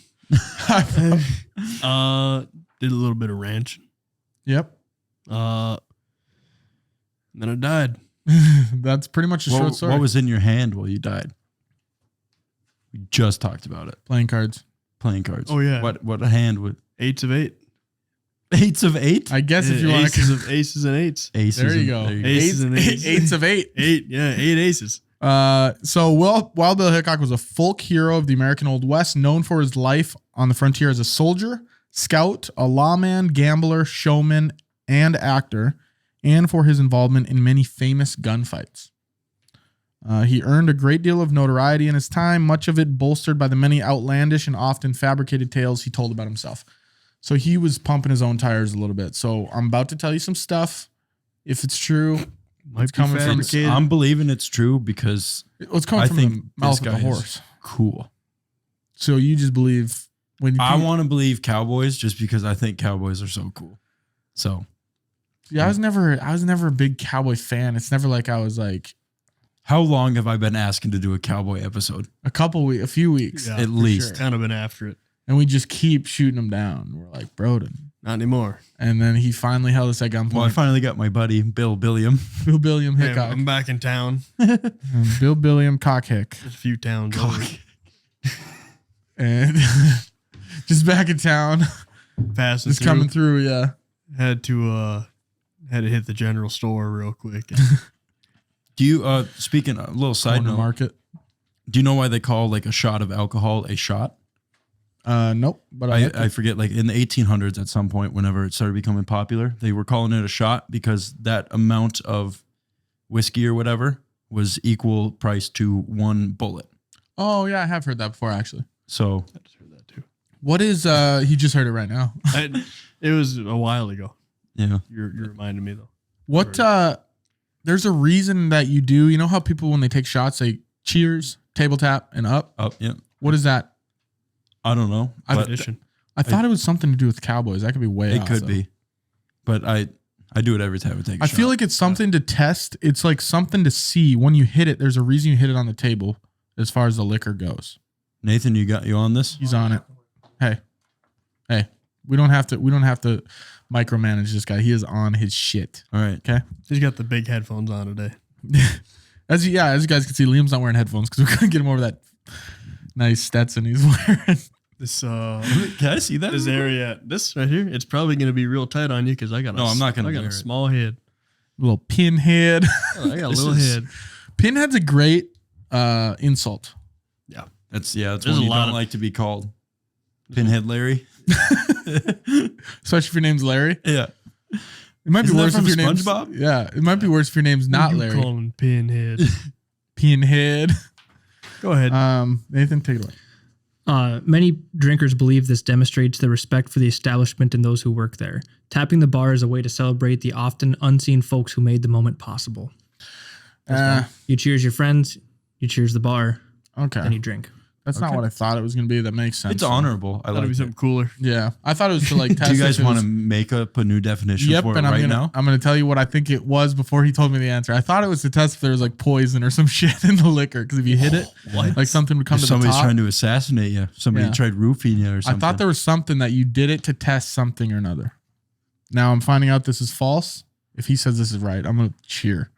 Did a little bit of ranching. Yep. Then I died. That's pretty much a short story. What was in your hand while you died? We just talked about it. Playing cards? Playing cards. Oh, yeah. What a hand would 8s of 8. 8s of 8? I guess if you want aces to. of aces and 8s. Aces. There you go. Aces and eights. 8s of 8. 8, yeah, 8 aces. So Wild Bill Hickok was a folk hero of the American Old West, known for his life on the frontier as a soldier, scout, a lawman, gambler, showman, and actor, and for his involvement in many famous gunfights. He earned a great deal of notoriety in his time, much of it bolstered by the many outlandish and often fabricated tales he told about himself. So he was pumping his own tires a little bit. So I'm about to tell you some stuff. If it's true, Might be coming from- fabricated. I'm believing it's true because it's coming I from think the mouth this of guy the is horse. cool. So you just believe when I want to believe Cowboys just because I think Cowboys are so cool. So Yeah, I was never a big Cowboy fan. It's never like I was like how long have I been asking to do a Cowboy episode? a few weeks, Yeah, At for least. sure. Kind of been after it. and we just keep shooting him down. We're like Broden, Not anymore. and then he finally held us at gunpoint. Well, I finally got my buddy Bill Billiam. Bill Billiam Hey, Hickok, I'm back in town. Bill Billiam Cockhick, Just a few towns over. and just back in town, Passing just through. coming through. Yeah, Had to hit the general store real quick. Do you speaking a little side on the note? market. Do you know why they call like a shot of alcohol a shot? Nope. But I forget, like in the 1800s at some point, whenever it started becoming popular, they were calling it a shot because that amount of whiskey or whatever was equal price to one bullet. Oh yeah, I have heard that before actually. So I just heard that too. What is he just heard it right now. It was a while ago. yeah, You're reminding me though. What there's a reason that you do, you know how people when they take shots say cheers, table tap, and up? yeah. What is that? I don't know. But Tradition. I thought it was something to do with Cowboys. That could be way it off, could though. be. But I do it every time I take a I shot. feel like it's something to test. It's like something to see when you hit it. There's a reason you hit it on the table as far as the liquor goes. Nathan, you on this? He's on it. Hey, we don't have to micromanage this guy. He is on his shit. All right. Okay. He's got the big headphones on today. As you guys can see, Liam's not wearing headphones because we couldn't get him over that nice Stetson he's wearing. This Can I see that? this area, this right here, it's probably going to be real tight on you because I got. No, I'm not gonna I got wear a it. small head. Little pinhead. I got a This little is- head. Pinhead's a great insult. Yeah. That's There's one a you lot don't of- like to be called. Pinhead Larry. Especially if your name's Larry. Yeah. It might Isn't be that worse from if your name's SpongeBob? Yeah, it might be worse if your name's not You Larry. call him Pinhead. Pinhead. Go ahead. Nathan, take it away. Many drinkers believe this demonstrates the respect for the establishment and those who work there. Tapping the bar is a way to celebrate the often unseen folks who made the moment possible. You cheers your friends, you cheers the bar, Okay. then you drink. That's not what I thought it was going to be. That makes sense. It's honorable. I That'll like be it. something cooler. Yeah. I thought it was to like test. Do you guys if it want to was- make up a new definition Yep, for it and right now? I'm gonna tell you what I think it was before he told me the answer. I thought it was to test if there was like poison or some shit in the liquor because if you hit it, like something would come If to the somebody's top. trying to assassinate you, somebody Yeah. tried roofing you or I something. thought there was something that you did it to test something or another. Now I'm finding out this is false. If he says this is right, I'm gonna cheer.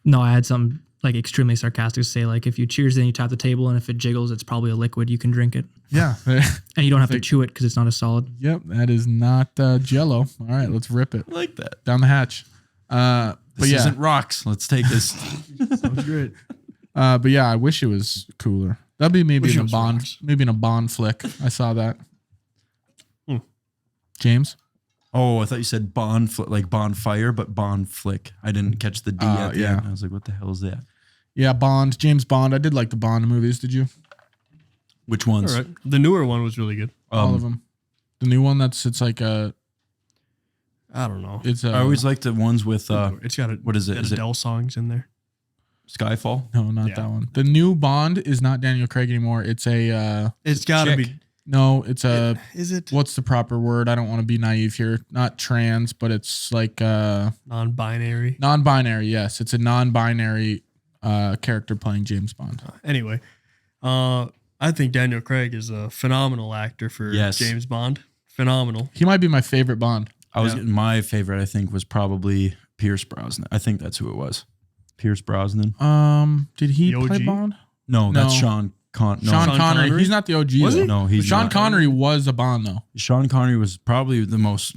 No, I had some like extremely sarcastic to say like if you cheers then you tap the table and if it jiggles it's probably a liquid you can drink it Yeah. and you don't have to chew it because it's not a solid. Yep. That is not Jello. All right, let's rip it I like that. down the hatch. But This yeah, isn't rocks. Let's take this. Sounds great. but yeah, I wish it was cooler. That'd be maybe Wish in it a was Bond, rocks. maybe in a Bond flick. I saw that. James. Oh, I thought you said like bonfire, but bond flick. I didn't catch the D at the yeah. end. I was like, what the hell is that? Yeah, Bond, James Bond. I did like the Bond movies. Did you? Which ones? All right. The newer one was really good. All of them. The new one it's like I don't know. it's I always like the ones with It's got a, what is it? got Is it Adele songs in there. Skyfall? no, not Yeah. that one. The new Bond is not Daniel Craig anymore. It's a It's got to Chick. be. no, it's a Is it what's the proper word? I don't want to be naive here. Not trans, but it's like non-binary? non-binary. Yes, it's a non-binary character playing James Bond. Anyway, I think Daniel Craig is a phenomenal actor for Yes. James Bond. Phenomenal. He might be my favorite Bond. My favorite, I think, was probably Pierce Brosnan. I think that's who it was. Pierce Brosnan. Did he The play OG? Bond? No, that's No. Sean Connery. Sean Sean Connery. Connery? He's not the OG. Was though. he? No, he's Sean not. Connery was a Bond though. Sean Connery was probably the most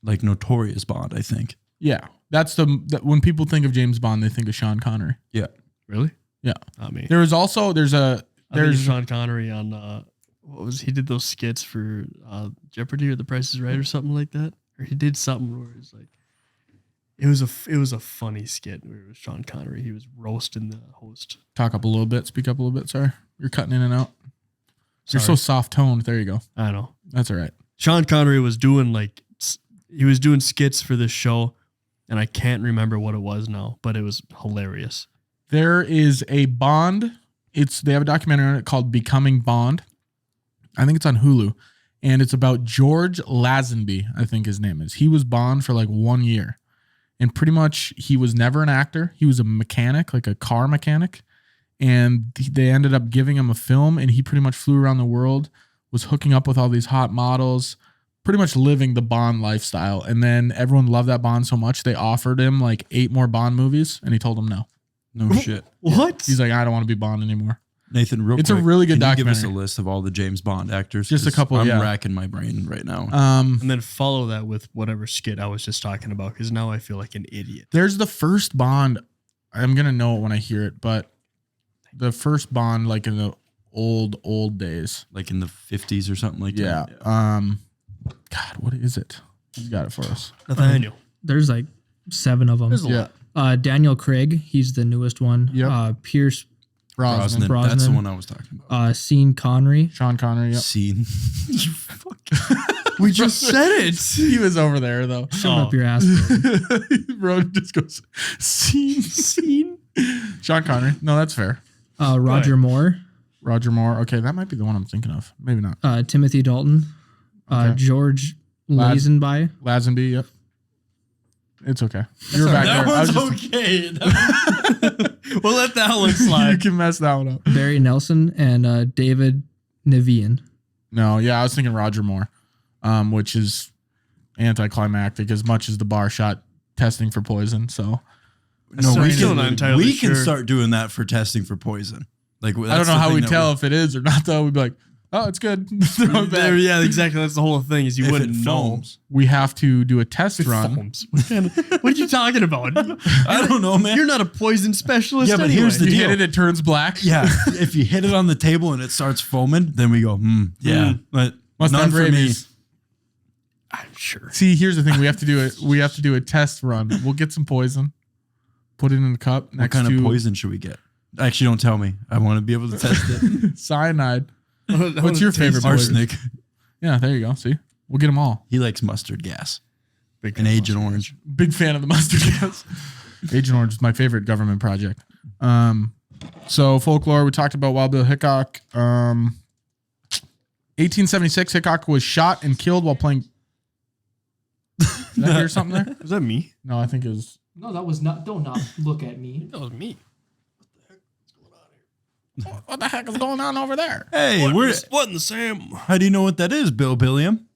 like notorious Bond, I think. Yeah, that's when people think of James Bond, they think of Sean Connery. Yeah. Really? Yeah. I mean, There was also there's there's Sean Connery on what was he did those skits for Jeopardy or The Price is Right or something like that, or he did something where it was like it was a funny skit where it was Sean Connery. He was roasting the host. talk up a little bit, speak up a little bit. Sorry, you're cutting in and out. You're so Sorry. soft toned. There you go. I know. That's all right. Sean Connery was doing he was doing skits for this show, and I can't remember what it was now, but it was hilarious. There is a Bond. They have a documentary on it called Becoming Bond. I think it's on Hulu, and it's about George Lazenby. I think his name is. He was Bond for like 1 year, and pretty much he was never an actor. He was a mechanic, like a car mechanic, and they ended up giving him a film, and he pretty much flew around the world, was hooking up with all these hot models, pretty much living the Bond lifestyle. And then everyone loved that Bond so much they offered him like 8 more Bond movies, and he told them no. No shit. What? He's like, I don't want to be Bond anymore. Nathan, real It's a quick, really good can you give us a documentary. list of all the James Bond actors? Just a 'Cause couple, I'm yeah. racking my brain right now. And then follow that with whatever skit I was just talking about, because now I feel like an idiot. There's the first Bond. I'm gonna know it when I hear it, but the first Bond, like in the old days. Like in the 50s or something like Yeah. that. God, what is it? He's got it for us. Nathaniel. There's like 7 of them. There's a Yeah. lot. Daniel Craig, he's the newest one. Yep. Pierce Brosnan. Brosnan. That's the Brosnan. one I was talking about. Sean Connery. Sean Connery. Yep. Scene. You fucking- We just said it. He was over there though. Shove up your ass. Bro. Broden just goes, scene. Sean Connery. No, that's fair. Roger Moore. Roger Moore. Okay, that might be the one I'm thinking of. Maybe not. Timothy Dalton. Okay. George Lad- Lazenby. Lazenby. Yep. It's okay. You're back that there. I was one's just, okay. We'll let that one you slide. can mess that one up. Barry Nelson and David Nivian. No, yeah, I was thinking Roger Moore, which is anticlimactic as much as the bar shot testing for poison. So No, Sorry, we still can, not entirely we can sure. start doing that for testing for poison. Like I don't know how we tell if it is or not. Though we'd be like, oh, it's good. Throw it back. Yeah, exactly. That's the whole thing. Is you if wouldn't it know. foams. We have to do a test It run. foams. What are you talking about? I don't know, man. You're not a poison specialist. Yeah, but anyway. here's the You deal. hit it, it turns black. Yeah, if you hit it on the table and it starts foaming, then we go, yeah. But Must none have for me. rabies. I'm sure. See, here's the thing: we have to do it. We have to do a test run. We'll get some poison, put it in a cup What next kind to of poison should we get? Actually, don't tell me. I want to be able to test it. cyanide. What's your favorite poison? Arsenic. Yeah, there you go. See, we'll get them all. He likes mustard gas Big and Agent Orange. Big fan of the mustard gas. Agent Orange is my favorite government project. So folklore. We talked about Wild Bill Hickok. 1876, Hickok was shot and killed while playing. Did I hear something there? Is that me? No, I think it was. No, that was not. Don't not look at me. That was me. What the heck is going on over there? Hey, we're. What in the Sam? How do you know what that is, Bill Billiam?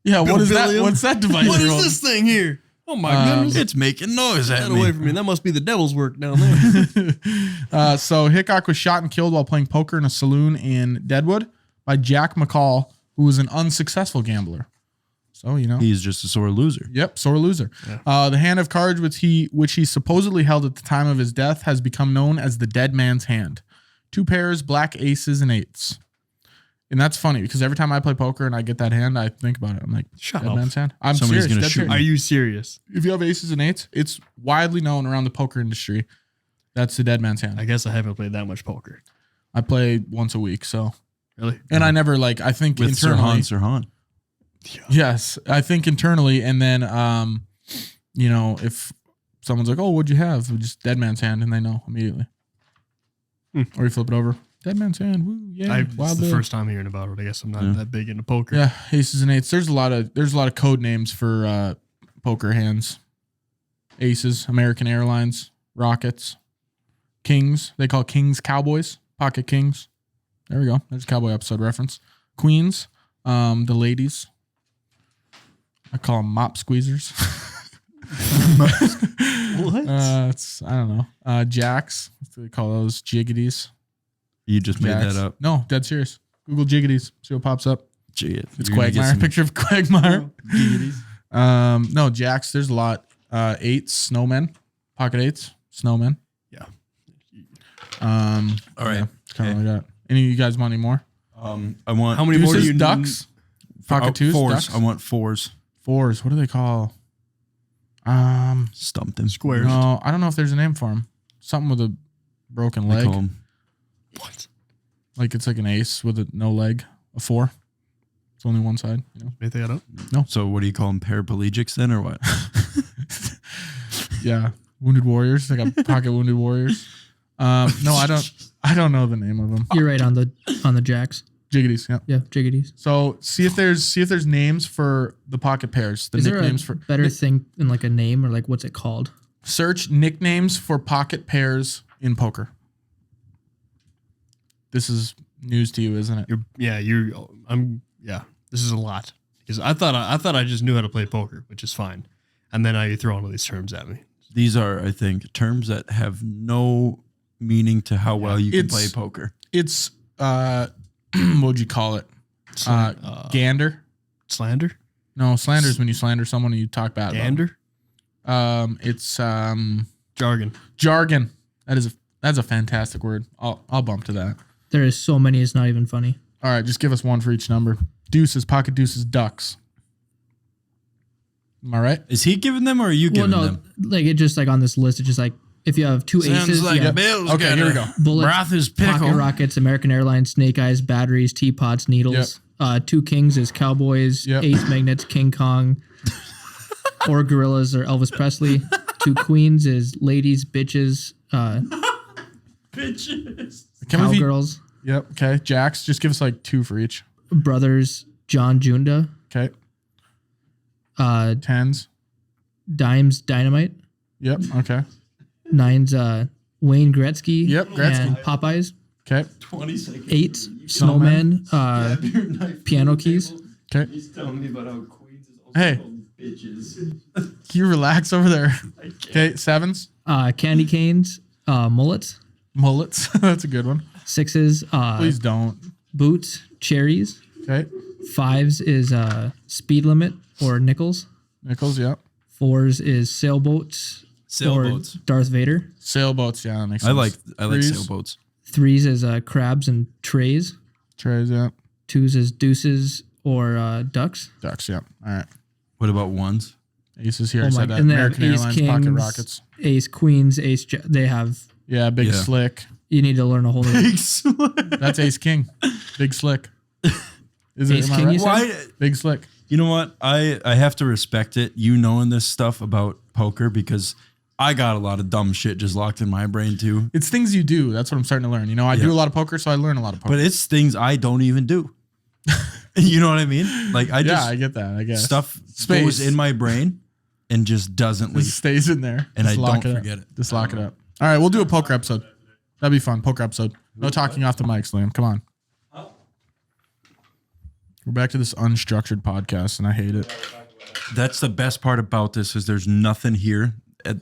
Yeah, what is that? Billiam? What's that device? What you're is holding? this thing here? Oh my goodness! It's making noise Get at that away me. from me. That must be the devil's work down there. So Hickok was shot and killed while playing poker in a saloon in Deadwood by Jack McCall, who was an unsuccessful gambler. So, you know. He's just a sore loser. Yep, sore loser. The hand of cards which he supposedly held at the time of his death has become known as the dead man's hand. 2 pairs, black aces and eights. And that's funny because every time I play poker and I get that hand, I think about it. I'm like, Shut dead up. man's hand. I'm Somebody's serious. gonna dead shoot serious. Are you serious? If you have aces and eights, it's widely known around the poker industry. That's the dead man's hand. I guess I haven't played that much poker. I play once a week, so. Really? And I never I think With internally. Sirhan. Yes, I think internally, and then if someone's like, "Oh, what'd you have?" Just dead man's hand, and they know immediately. Or you flip it over, dead man's hand. Woo, yeah, It's wild the bill. first time hearing about it. I guess I'm not that big into poker. Yeah, aces and eights. There's a lot of code names for poker hands. Aces, American Airlines, Rockets, Kings. They call Kings Cowboys, pocket kings. There we go. There's a cowboy episode reference. Queens, the ladies. I call them mop squeezers. What? I don't know. Jacks. What do they call those? Jiggities. You just made Jacks. that up. No, dead serious. Google jiggities. See what pops up. Gee, It's Quagmire. Picture of Quagmire. No, jacks. There's a lot. Eights, snowmen. Pocket eights, snowmen. Yeah. All right. Yeah, it's kind of like that. Any of you guys want any more? I want How many more do Deuces, you ducks. Pocket twos, fours. ducks. I want fours. Fours. What do they call? Stump them. Squares. No, I don't know if there's a name for them. Something with a broken They leg. call 'em- What? Like it's like an ace with a no leg. A 4. It's only one side. You know. Made that up? So what do you call them? Paraplegics then, or what? Yeah, wounded warriors. They got pocket wounded warriors. No, I don't know the name of them. You're right on the jacks. Jiggities. Yeah. Yeah, jiggities. So see if there's names for the pocket pairs. The Is there a nicknames for better thing than like a name or like what's it called? search nicknames for pocket pairs in poker. This is news to you, isn't it? This is a lot because I thought I just knew how to play poker, which is fine, and then now you throw all these terms at me. These are, I think, terms that have no meaning to how well you can It's- play poker. It's what would you call it? Gander. Slander, No, slander is when you slander someone and you talk bad gander, about them. It's jargon. jargon. That's a fantastic word. I'll bump to that. There is so many, it's not even funny. All right, just give us one for each number. Deuces, pocket deuces, ducks. Am I right? Is he giving them or are you giving them? Like it just like on this list, it's just like if you have two aces, you have Bill's Okay, here we go. bullets, Broth is pickle. pocket rockets, American Airlines, snake eyes, batteries, teapots, needles. Two kings is Cowboys, Yep. ace magnets, King Kong, or gorillas or Elvis Presley. Two queens is ladies, bitches, Bitches. cowgirls, Yep. Okay. Jacks, just give us like two for each. brothers, John Junda, Okay. Tens. dimes, dynamite, Yep. Okay. nines, Wayne Gretzky, Yep, Gretzky. and Popeyes. Okay. 20 seconds. Eights, snowman, piano keys. Okay. He's telling me about how Queens is also Hey. called bitches. Can you relax over there? Okay. Sevens. Candy canes, mullets. Mullets. That's a good one. Sixes, Please don't. boots, cherries. Okay. Fives is speed limit or nickels. Nickels. Yep. Fours is sailboats, Sailboats. or Darth Vader. Sailboats. Yeah, that makes sense. I like Threes. sailboats. Threes is crabs and trays. Trays. Yep. Twos is deuces or ducks. Ducks. Yep. All right. What about ones? Aces here. I Oh said my! that. And they have American ace Airlines pocket kings, rockets. ace queens, they have. Yeah. Big Yeah. slick. You need to learn a whole new That's ace king. Big slick. Is it? Ace Am I king, right? you said? Why? Big slick. You know what? I have to respect it. You knowing this stuff about poker because I got a lot of dumb shit just locked in my brain too. It's things you do. That's what I'm starting to learn. You know, I do a lot of poker, so I learn a lot of poker. But it's things I don't even do. You know what I mean? Like I just I get that. I guess stuff Space. goes in my brain and just doesn't It leave. stays in there, And Just I lock don't up. forget it. Just lock it up. All right, we'll do a poker episode. That'd be fun. Poker episode. No talking off the mics, Liam. Come on. We're back to this unstructured podcast, and I hate it. That's the best part about this is there's nothing here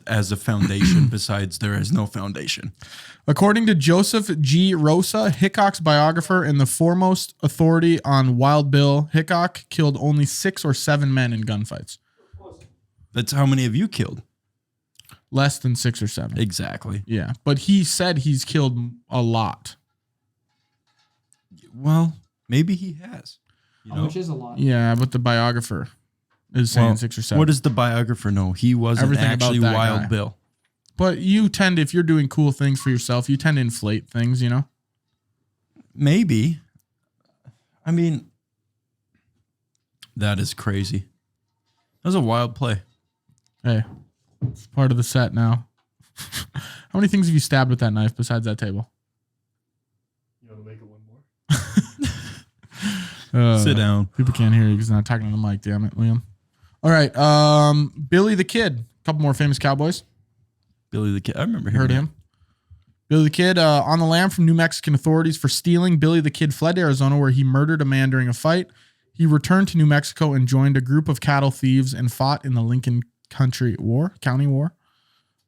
as a foundation besides there is no foundation. According to Joseph G. Rosa, Hickok's biographer and the foremost authority on Wild Bill, Hickok killed only 6 or 7 men in gunfights. That's how many have you killed? Less than 6 or 7. Exactly. Yeah, but he said he's killed a lot. Well, maybe he has. You know? is a lot? Yeah, but the biographer is saying Well, 6 or 7. what does the biographer know? He wasn't Everything about actually that Wild guy. Bill. But you tend, if you're doing cool things for yourself, you tend to inflate things, you know? Maybe. I mean, that is crazy. That was a wild play. Hey, it's part of the set now. How many things have you stabbed with that knife besides that table? You want to make it one more? Sit down. People can't hear you because I'm not talking to the mic, damn it, Liam. All right, Billy the Kid. A couple more famous Cowboys. Billy the Kid. I remember Heard hearing him. Billy the Kid on the lam from New Mexican authorities for stealing. Billy the Kid fled to Arizona where he murdered a man during a fight. He returned to New Mexico and joined a group of cattle thieves and fought in the Lincoln County War.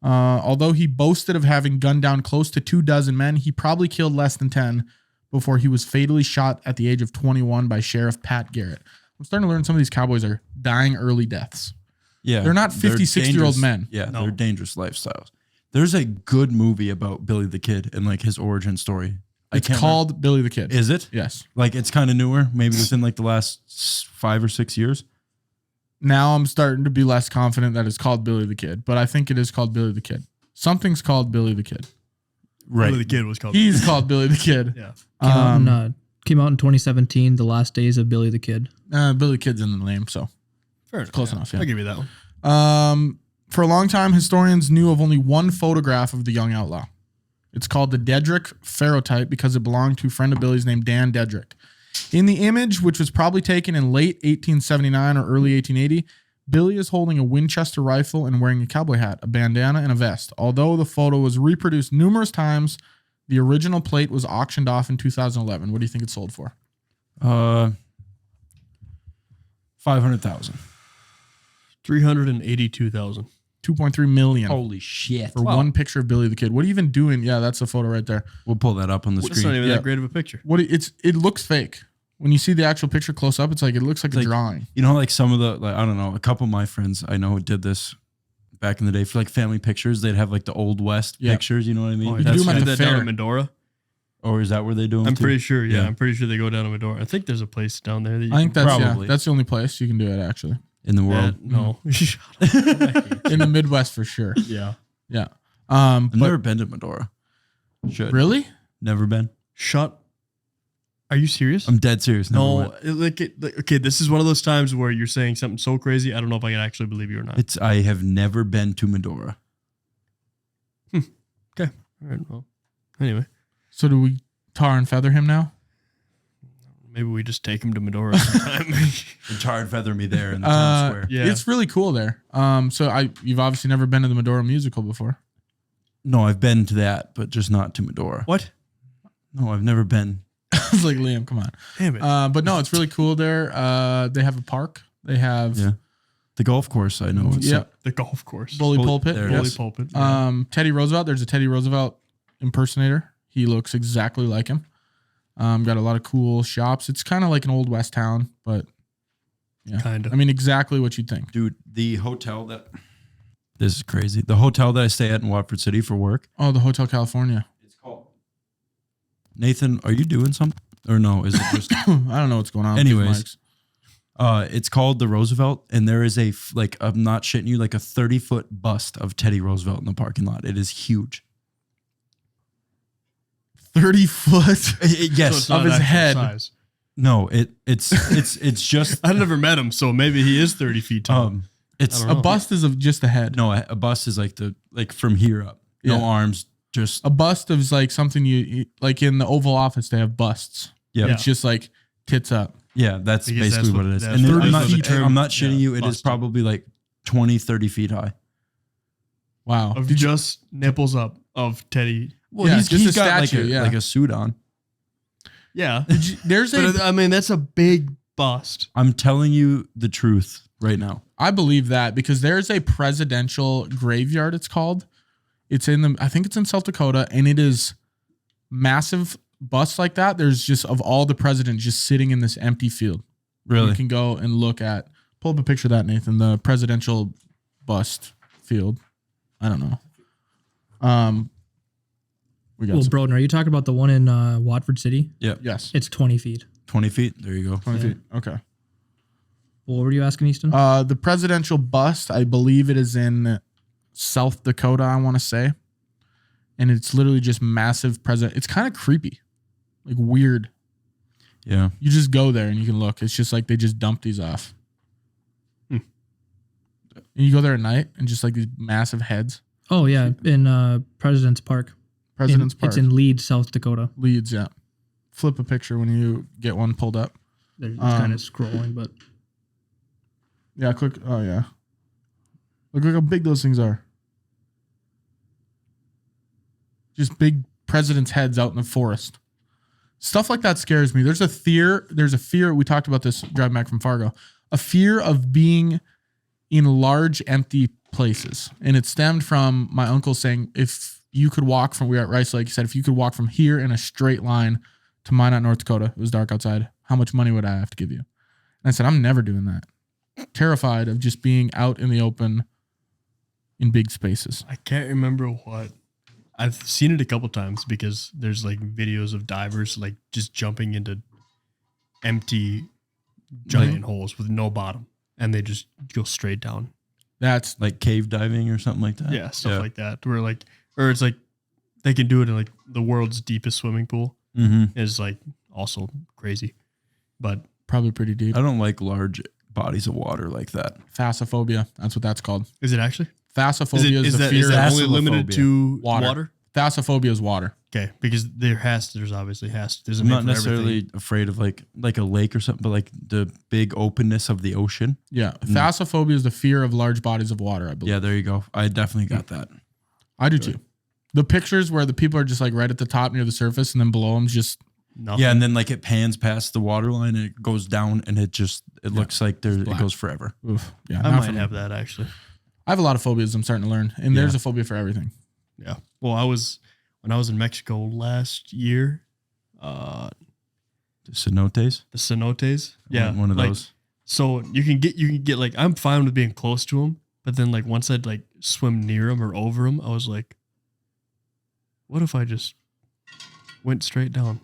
Although he boasted of having gunned down close to 24 men, he probably killed less than 10 before he was fatally shot at the age of 21 by Sheriff Pat Garrett. I'm starting to learn some of these cowboys are dying early deaths. Yeah. They're not 50, 60-year-old dangerous- men. Yeah, No. they're dangerous lifestyles. There's a good movie about Billy the Kid and like his origin story. It's called Billy the Kid. Is it? Yes. Like it's kind of newer, maybe within like the last 5 or 6 years. Now I'm starting to be less confident that it's called Billy the Kid, but I think it is called Billy the Kid. Something's called Billy the Kid. Right. Billy the Kid was called. He's called Billy the Kid. Yeah. Came out in 2017, The Last Days of Billy the Kid. Billy the Kid's in the name, so Fair enough. close enough. Yeah. I'll give you that one. For a long time, historians knew of only one photograph of the young outlaw. It's called the Dedrick Ferrotype because it belonged to a friend of Billy's named Dan Dedrick. In the image, which was probably taken in late 1879 or early 1880, Billy is holding a Winchester rifle and wearing a cowboy hat, a bandana, and a vest. Although the photo was reproduced numerous times, the original plate was auctioned off in 2011. What do you think it sold for? 500,000. 382,000. 2.3 million Holy shit. for one picture of Billy the Kid. What are you even doing? Yeah, that's the photo right there. We'll pull that up on the It's not screen. even Yeah. that great of a picture. It looks fake. When you see the actual picture close up, it's like it looks like a drawing. You know, like some of the, like, I don't know, a couple of my friends I know did this back in the day for like family pictures. They'd have like the Old West Yeah. pictures. You know what I mean? Oh, You that's do 'em at did the that down fair. at Medora. Or is that where they do them? I'm too? pretty sure. Yeah, Yeah. I'm pretty sure they go down to Medora. I think there's a place down there that you I think can Probably. that's the only place you can do it actually. in the world. No. In the Midwest for sure. Yeah. Yeah. I've But never been to Medora. Should. really? Never been. Shut. Are you serious? I'm dead serious. Never No. went. Okay, this is one of those times where you're saying something so crazy. I don't know if I can actually believe you or not. I have never been to Medora. Okay. All right. Well, anyway, So do we tar and feather him now? maybe we just take him to Medora sometime. And tar and feather me there in the town square. Yeah. It's really cool there. So you've obviously never been to the Medora musical before. No, I've been to that, but just not to Medora. What? No, I've never been. I was like, Liam, come on. Damn it. But no, it's really cool there. They have a park. They have Yeah. The golf course, I know. yeah, The golf course. Bully Pulpit. there it Bully is. pulpit. Yeah. Teddy Roosevelt. There's a Teddy Roosevelt impersonator. He looks exactly like him. Got a lot of cool shops. It's kind of like an old West town, but yeah, Kind of. I mean, exactly what you'd think. Dude, the hotel that this is crazy. The hotel that I stay at in Watford City for work. Oh, the Hotel California. It's called Nathan, are you doing something? Or no, is it just I don't know what's going on. with these Anyways. mics. it's called the Roosevelt, and there is I'm not shitting you, like a 30-foot bust of Teddy Roosevelt in the parking lot. It is huge. 30 foot. So Yes. it's not of his actual head. size. No, it's just I've never met him, so maybe he is 30 feet tall. it's I A don't know. bust is of just the head. no, a bust is like from here up. No Yeah. arms, just A bust is like something you like in the Oval Office. They have busts. yeah. It's just like tits up. Yeah, that's Because basically that's what what- it is. that's And then what I'm I not, know the term- I'm not shitting yeah, you. It is busted. probably like 20, 30 feet high. Wow. of Did you- just nipples up of Teddy. Well, Yeah, he's just a got statue, yeah. like a suit on. Yeah. there's a. But I mean, that's a big bust. I'm telling you the truth right now. I believe that because there's a presidential graveyard. It's called. It's in the. I think it's in South Dakota, and it is massive busts like that. There's just of all the presidents just sitting in this empty field. Really? You can go and look at. Pull up a picture of that, Nathan. The presidential bust field. I don't know. We got Well, some, Broden, are you talking about the one in Watford City? yes, It's 20 feet. 20 feet. There you go. 20 feet. Okay. What were you asking, Easton? The presidential bust, I believe it is in South Dakota, I want to say. And it's literally just massive president. It's kind of creepy, like weird. Yeah. You just go there and you can look. It's just like they just dump these off. Hmm. And you go there at night and just like these massive heads. oh, yeah, in President's Park. President's Park. It's in Leeds, South Dakota. Leeds, yeah. Flip a picture when you get one pulled up. It's kind of scrolling, but Yeah, click. Oh, yeah. Look how big those things are. Just big presidents' heads out in the forest. Stuff like that scares me. There's a fear. We talked about this driving back from Fargo. A fear of being in large, empty places. And it stemmed from my uncle saying, if you could walk from, we were at Rice Lake, he said, if you could walk from here in a straight line to Minot, North Dakota, it was dark outside, how much money would I have to give you? And I said, I'm never doing that. Terrified of just being out in the open in big spaces. I can't remember what. I've seen it a couple times because there's like videos of divers like just jumping into empty giant holes with no bottom and they just go straight down. That's Like cave diving or something like that. Yeah, stuff like that. Where like, or it's like they can do it in like the world's deepest swimming pool Mm-hmm. is like also crazy. But probably pretty deep. I don't like large bodies of water like that. Thalassophobia. That's what that's called. is it actually? Thalassophobia is, the fear is that of only limited to Water. water? Thalassophobia is water. Okay, because there's obviously there's a I'm name not for necessarily everything. afraid of like a lake or something, but like the big openness of the ocean. Yeah. Thalassophobia is the fear of large bodies of water, I believe. Yeah, there you go. I definitely got that. I do too. The pictures where the people are just like right at the top near the surface and then below them just Nothing. Yeah, and then like it pans past the water line and it goes down and it looks like it black. goes forever. oof. Yeah. I not might for me. have that actually. I have a lot of phobias I'm starting to learn. And Yeah. there's a phobia for everything. Yeah. Well, when I was in Mexico last year, The cenotes. the cenotes. Yeah, one of like, those. So you can get like I'm fine with being close to them, but then like once I'd like swim near them or over them, I was like, what if I just went straight down.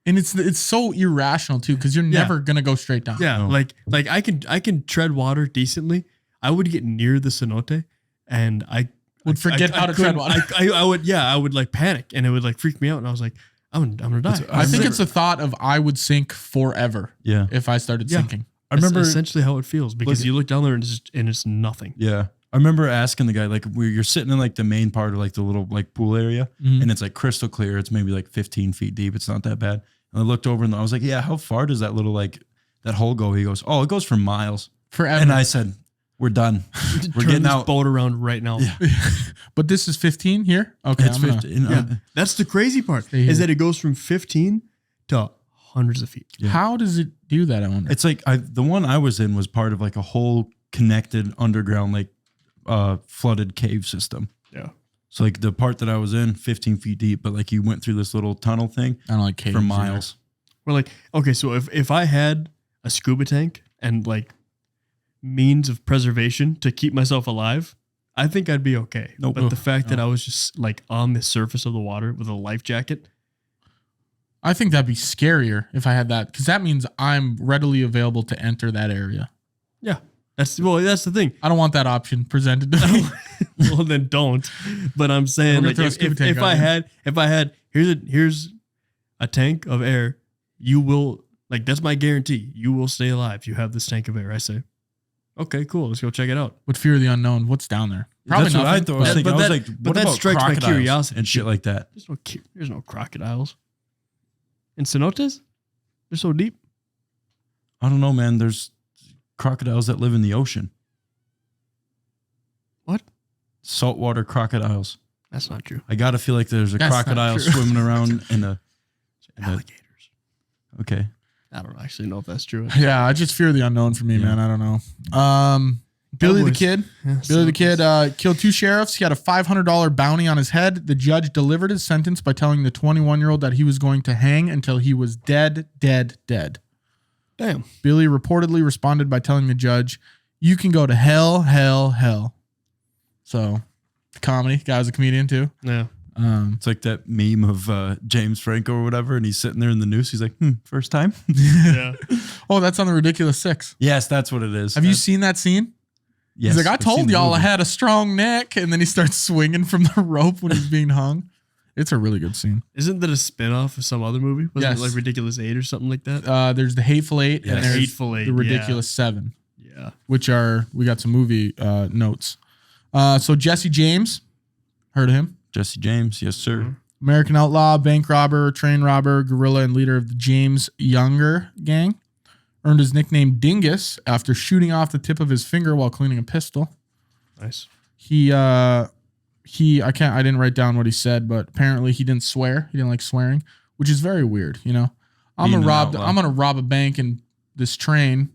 And it's so irrational too, because you're never gonna go straight down. Yeah, like I can tread water decently. I would get near the cenote, and I would forget how to tread water. I would like panic, and it would like freak me out, and I was like, I'm gonna die. I think it's the thought of I would sink forever. Yeah. If I started sinking. I remember essentially how it feels, because you look down there and it's nothing. Yeah. I remember asking the guy, like, where you're sitting in like the main part of like the little like pool area, and it's like crystal clear. It's maybe like 15 feet deep. It's not that bad. And I looked over and I was like, yeah, how far does that little like that hole go? He goes, oh, it goes for miles. Forever. And I said, we're done. We're Turn getting this out. boat around right now. Yeah. But this is 15 here? Okay. It's 15. That's the crazy part, is that it goes from 15 to hundreds of feet. Yeah. How does it do that, I wonder? It's like the one I was in was part of like a whole connected underground like flooded cave system. Yeah. So like the part that I was in, 15 feet deep, but like you went through this little tunnel thing I don't like caves for miles. We're like, okay, so if I had a scuba tank and like means of preservation to keep myself alive, I think I'd be okay. Nope. But the fact that I was just like on the surface of the water with a life jacket. I think that'd be scarier if I had that, because that means I'm readily available to enter that area. Yeah. That's the thing. I don't want that option presented to me. Well, then don't. But I'm saying, We're like, gonna throw a scuba tank if on I had here's a tank of air, you will, like, that's my guarantee. You will stay alive. You have this tank of air. I say, okay, cool. Let's go check it out. Would fear of the unknown. What's down there? Probably That's what I nothing, thought. I was but- thinking. I was like, but what that about strikes my crocodiles curiosity. and shit like that? There's no crocodiles in cenotes. They're so deep. I don't know, man. There's crocodiles that live in the ocean. What? Saltwater crocodiles. That's not true. I gotta feel like there's a That's not crocodile true. swimming around in a. Alligators. Okay. I don't actually know if that's true. Yeah, I just fear the unknown for me, Yeah. man. I don't know. Billy the Cowboys. Kid. Yeah, Billy the Kid killed 2 sheriffs. He had a $500 bounty on his head. The judge delivered his sentence by telling the 21-year-old that he was going to hang until he was dead. Damn. Billy reportedly responded by telling the judge, "You can go to hell, hell, hell." So, comedy. Guy was a comedian too. Yeah. It's like that meme of James Franco or whatever, and he's sitting there in the noose. He's like, first time? Yeah. Oh, that's on the Ridiculous Six. Yes, that's what it is. Have you seen that scene? Yes, He's like, I I've seen told the y'all I movie. had a strong neck. And then he starts swinging from the rope when he's being hung. It's a really good scene. Isn't that a spinoff of some other movie? Wasn't Yes. it like Ridiculous 8 or something like that? There's the Hateful Eight Yes. and there's Hateful Eight, the Ridiculous Seven, Yeah. which are, we got some movie notes. So Jesse James, heard of him? Jesse James, yes, sir. Mm-hmm. American outlaw, bank robber, train robber, guerrilla, and leader of the James Younger gang. Earned his nickname Dingus after shooting off the tip of his finger while cleaning a pistol. Nice. I didn't write down what he said, but apparently he didn't swear. He didn't like swearing, which is very weird. You know, I'm Being gonna an outlaw. I'm gonna rob a bank and this train,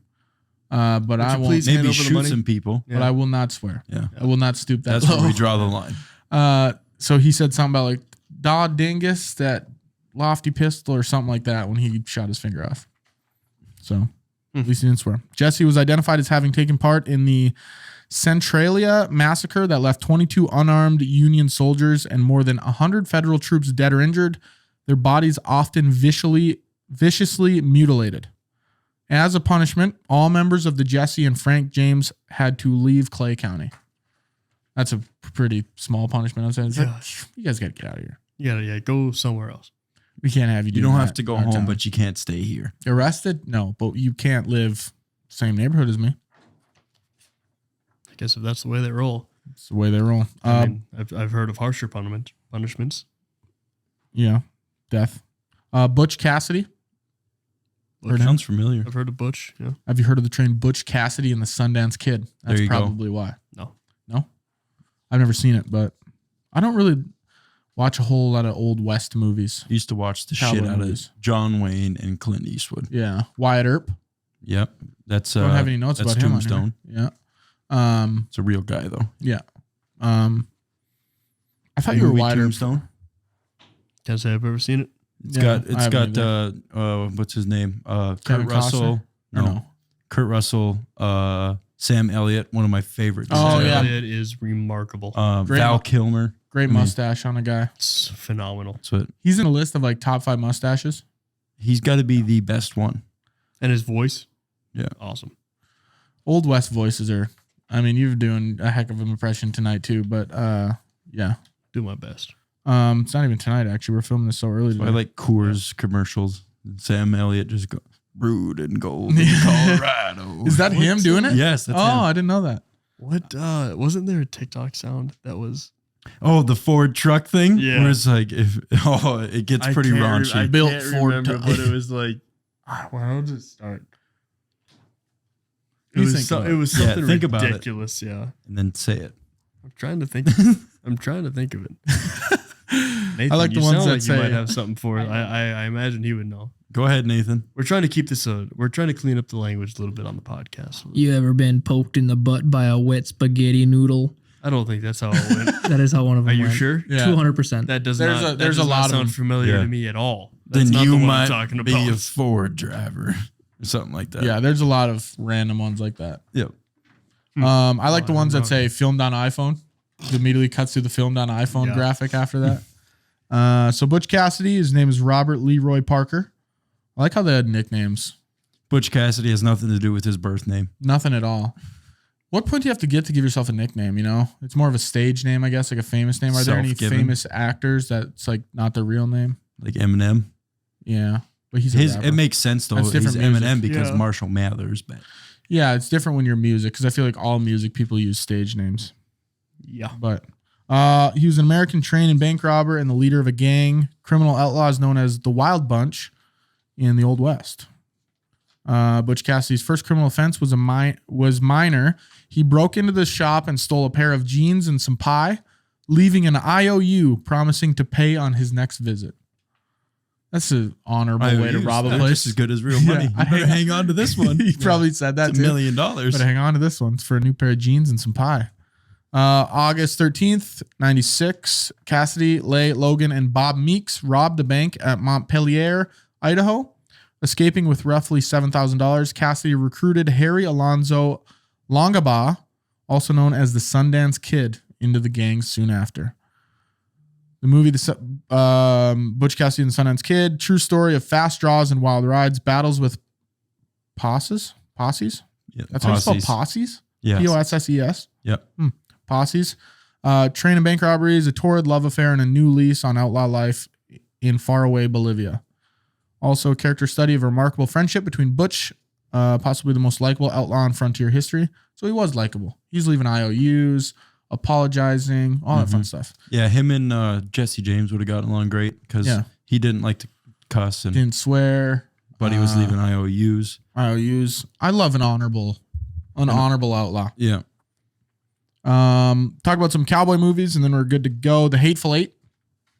but I you won't. please hand Maybe over the shoot money? some people. But I will not swear. Yeah. I will not stoop that That's low. where we draw the line. So he said something about like "Daw Dingus," that lofty pistol or something like that when he shot his finger off. So at least he didn't swear. Jesse was identified as having taken part in the Centralia massacre that left 22 unarmed Union soldiers and more than 100 federal troops dead or injured, their bodies often viciously mutilated. As a punishment, all members of the Jesse and Frank James had to leave Clay County. That's a pretty small punishment. I'm saying, it's like, you guys got to get out of here. Yeah, go somewhere else. We can't have you do You don't that have to go in our home, town. but you can't stay here. Arrested? No, but you can't live same neighborhood as me. I guess if that's the way they roll. It's the way they roll. I mean, I've heard of harsher punishments. Yeah, death. Butch Cassidy. Heard him? Sounds familiar. I've heard of Butch. Yeah. Have you heard of the train Butch Cassidy and the Sundance Kid? That's There you go. probably why. No. No? I've never seen it, but I don't really watch a whole lot of old West movies. Used to watch the Cowboy shit out movies. of John Wayne and Clint Eastwood. Yeah. Wyatt Earp. Yep. That's Don't have any notes that's about him. Tombstone. On here. Yeah. It's a real guy though. Yeah. I thought you were Movie Wyatt Earp. Tombstone. Can't say I've ever seen it. It's Yeah, got I haven't either. what's his name? Kevin Kurt Russell. Costner? Or no? Kurt Russell, Sam Elliott, one of my favorite. Oh, Sam yeah. Elliott is remarkable. Great Val one. Kilmer, Great mustache on a guy. It's phenomenal. So He's in a list of like top 5 mustaches. he's got to be the best one. And his voice. Yeah. Awesome. Old West voices are, I mean, you're doing a heck of an impression tonight too, but yeah. Do my best. It's not even tonight, actually. We're filming this so early today. I like Coors commerals. Sam Elliott just go Broden gold in Colorado. Is that him doing it? Yes. That's him. I didn't know that. What wasn't there a TikTok sound that was Oh, the Ford truck thing? Yeah. Where it's like, it gets pretty raunchy. I Built can't Ford remember, truck. but it was like, well, I'll just start. It You was, think about it. it was Yeah, something think about it. ridiculous. Yeah. And then say it. I'm trying to think. I'm trying to think of it. Nathan, I like the you ones sound that like say- you might have something for it. I imagine he would know. Go ahead, Nathan. We're trying to keep this. We're trying to clean up the language a little bit on the podcast. You ever been poked in the butt by a wet spaghetti noodle? I don't think that's how it went. That is how one of Are them you went. sure? Yeah. 200%. That does There's not. a- there's that does a not lot of sound them. familiar Yeah. to me at all. That's Then not you the one I'm might talking be about. a Ford driver or something like that. Yeah, there's a lot of random ones like that. Yep. I like the I ones don't that say filmed on iPhone. It immediately cuts to the filmed on iPhone Yeah. graphic after that. So Butch Cassidy, his name is Robert Leroy Parker. I like how they had nicknames. Butch Cassidy has nothing to do with his birth name. Nothing at all. What point do you have to get to give yourself a nickname? You know, it's more of a stage name, I guess, like a famous name. Are there any Self-given. famous actors that's like not their real name? Like Eminem. Yeah, but he's a His rapper. It makes sense though. That's He's different music. Eminem because Yeah. Marshall Mathers. But Yeah, it's different when you're music because I feel like all music people use stage names. Yeah. But he was an American train and bank robber and the leader of a gang, criminal outlaws known as the Wild Bunch in the Old West. Butch Cassidy's first criminal offense was minor. He broke into the shop and stole a pair of jeans and some pie, leaving an IOU promising to pay on his next visit. That's an honorable way to rob a They're place. just as good as real money. I You better hang on to this one. He probably said that It's too. $1 million. But hang on to this one. It's for a new pair of jeans and some pie. August 13th, 96, Cassidy, Lay, Logan, and Bob Meeks robbed a bank at Montpelier, Idaho. Escaping with roughly $7,000, Cassidy recruited Harry Alonzo Longabaugh, also known as the Sundance Kid, into the gang soon after. The movie, Butch Cassidy and the Sundance Kid, true story of fast draws and wild rides, battles with posses? Yeah, That's how you spell posses. posses? Yes. Posses? Yep. Posses. Train and bank robberies, a torrid love affair, and a new lease on outlaw life in faraway Bolivia. Also, a character study of a remarkable friendship between Butch, possibly the most likable outlaw in frontier history. So he was likable. He's leaving IOUs, apologizing, all that fun stuff. Yeah, him and Jesse James would have gotten along great because he didn't like to cuss, and Didn't swear. but he was leaving IOUs. IOUs. I love an honorable outlaw. Yeah. Talk about some cowboy movies, and then we're good to go. The Hateful Eight.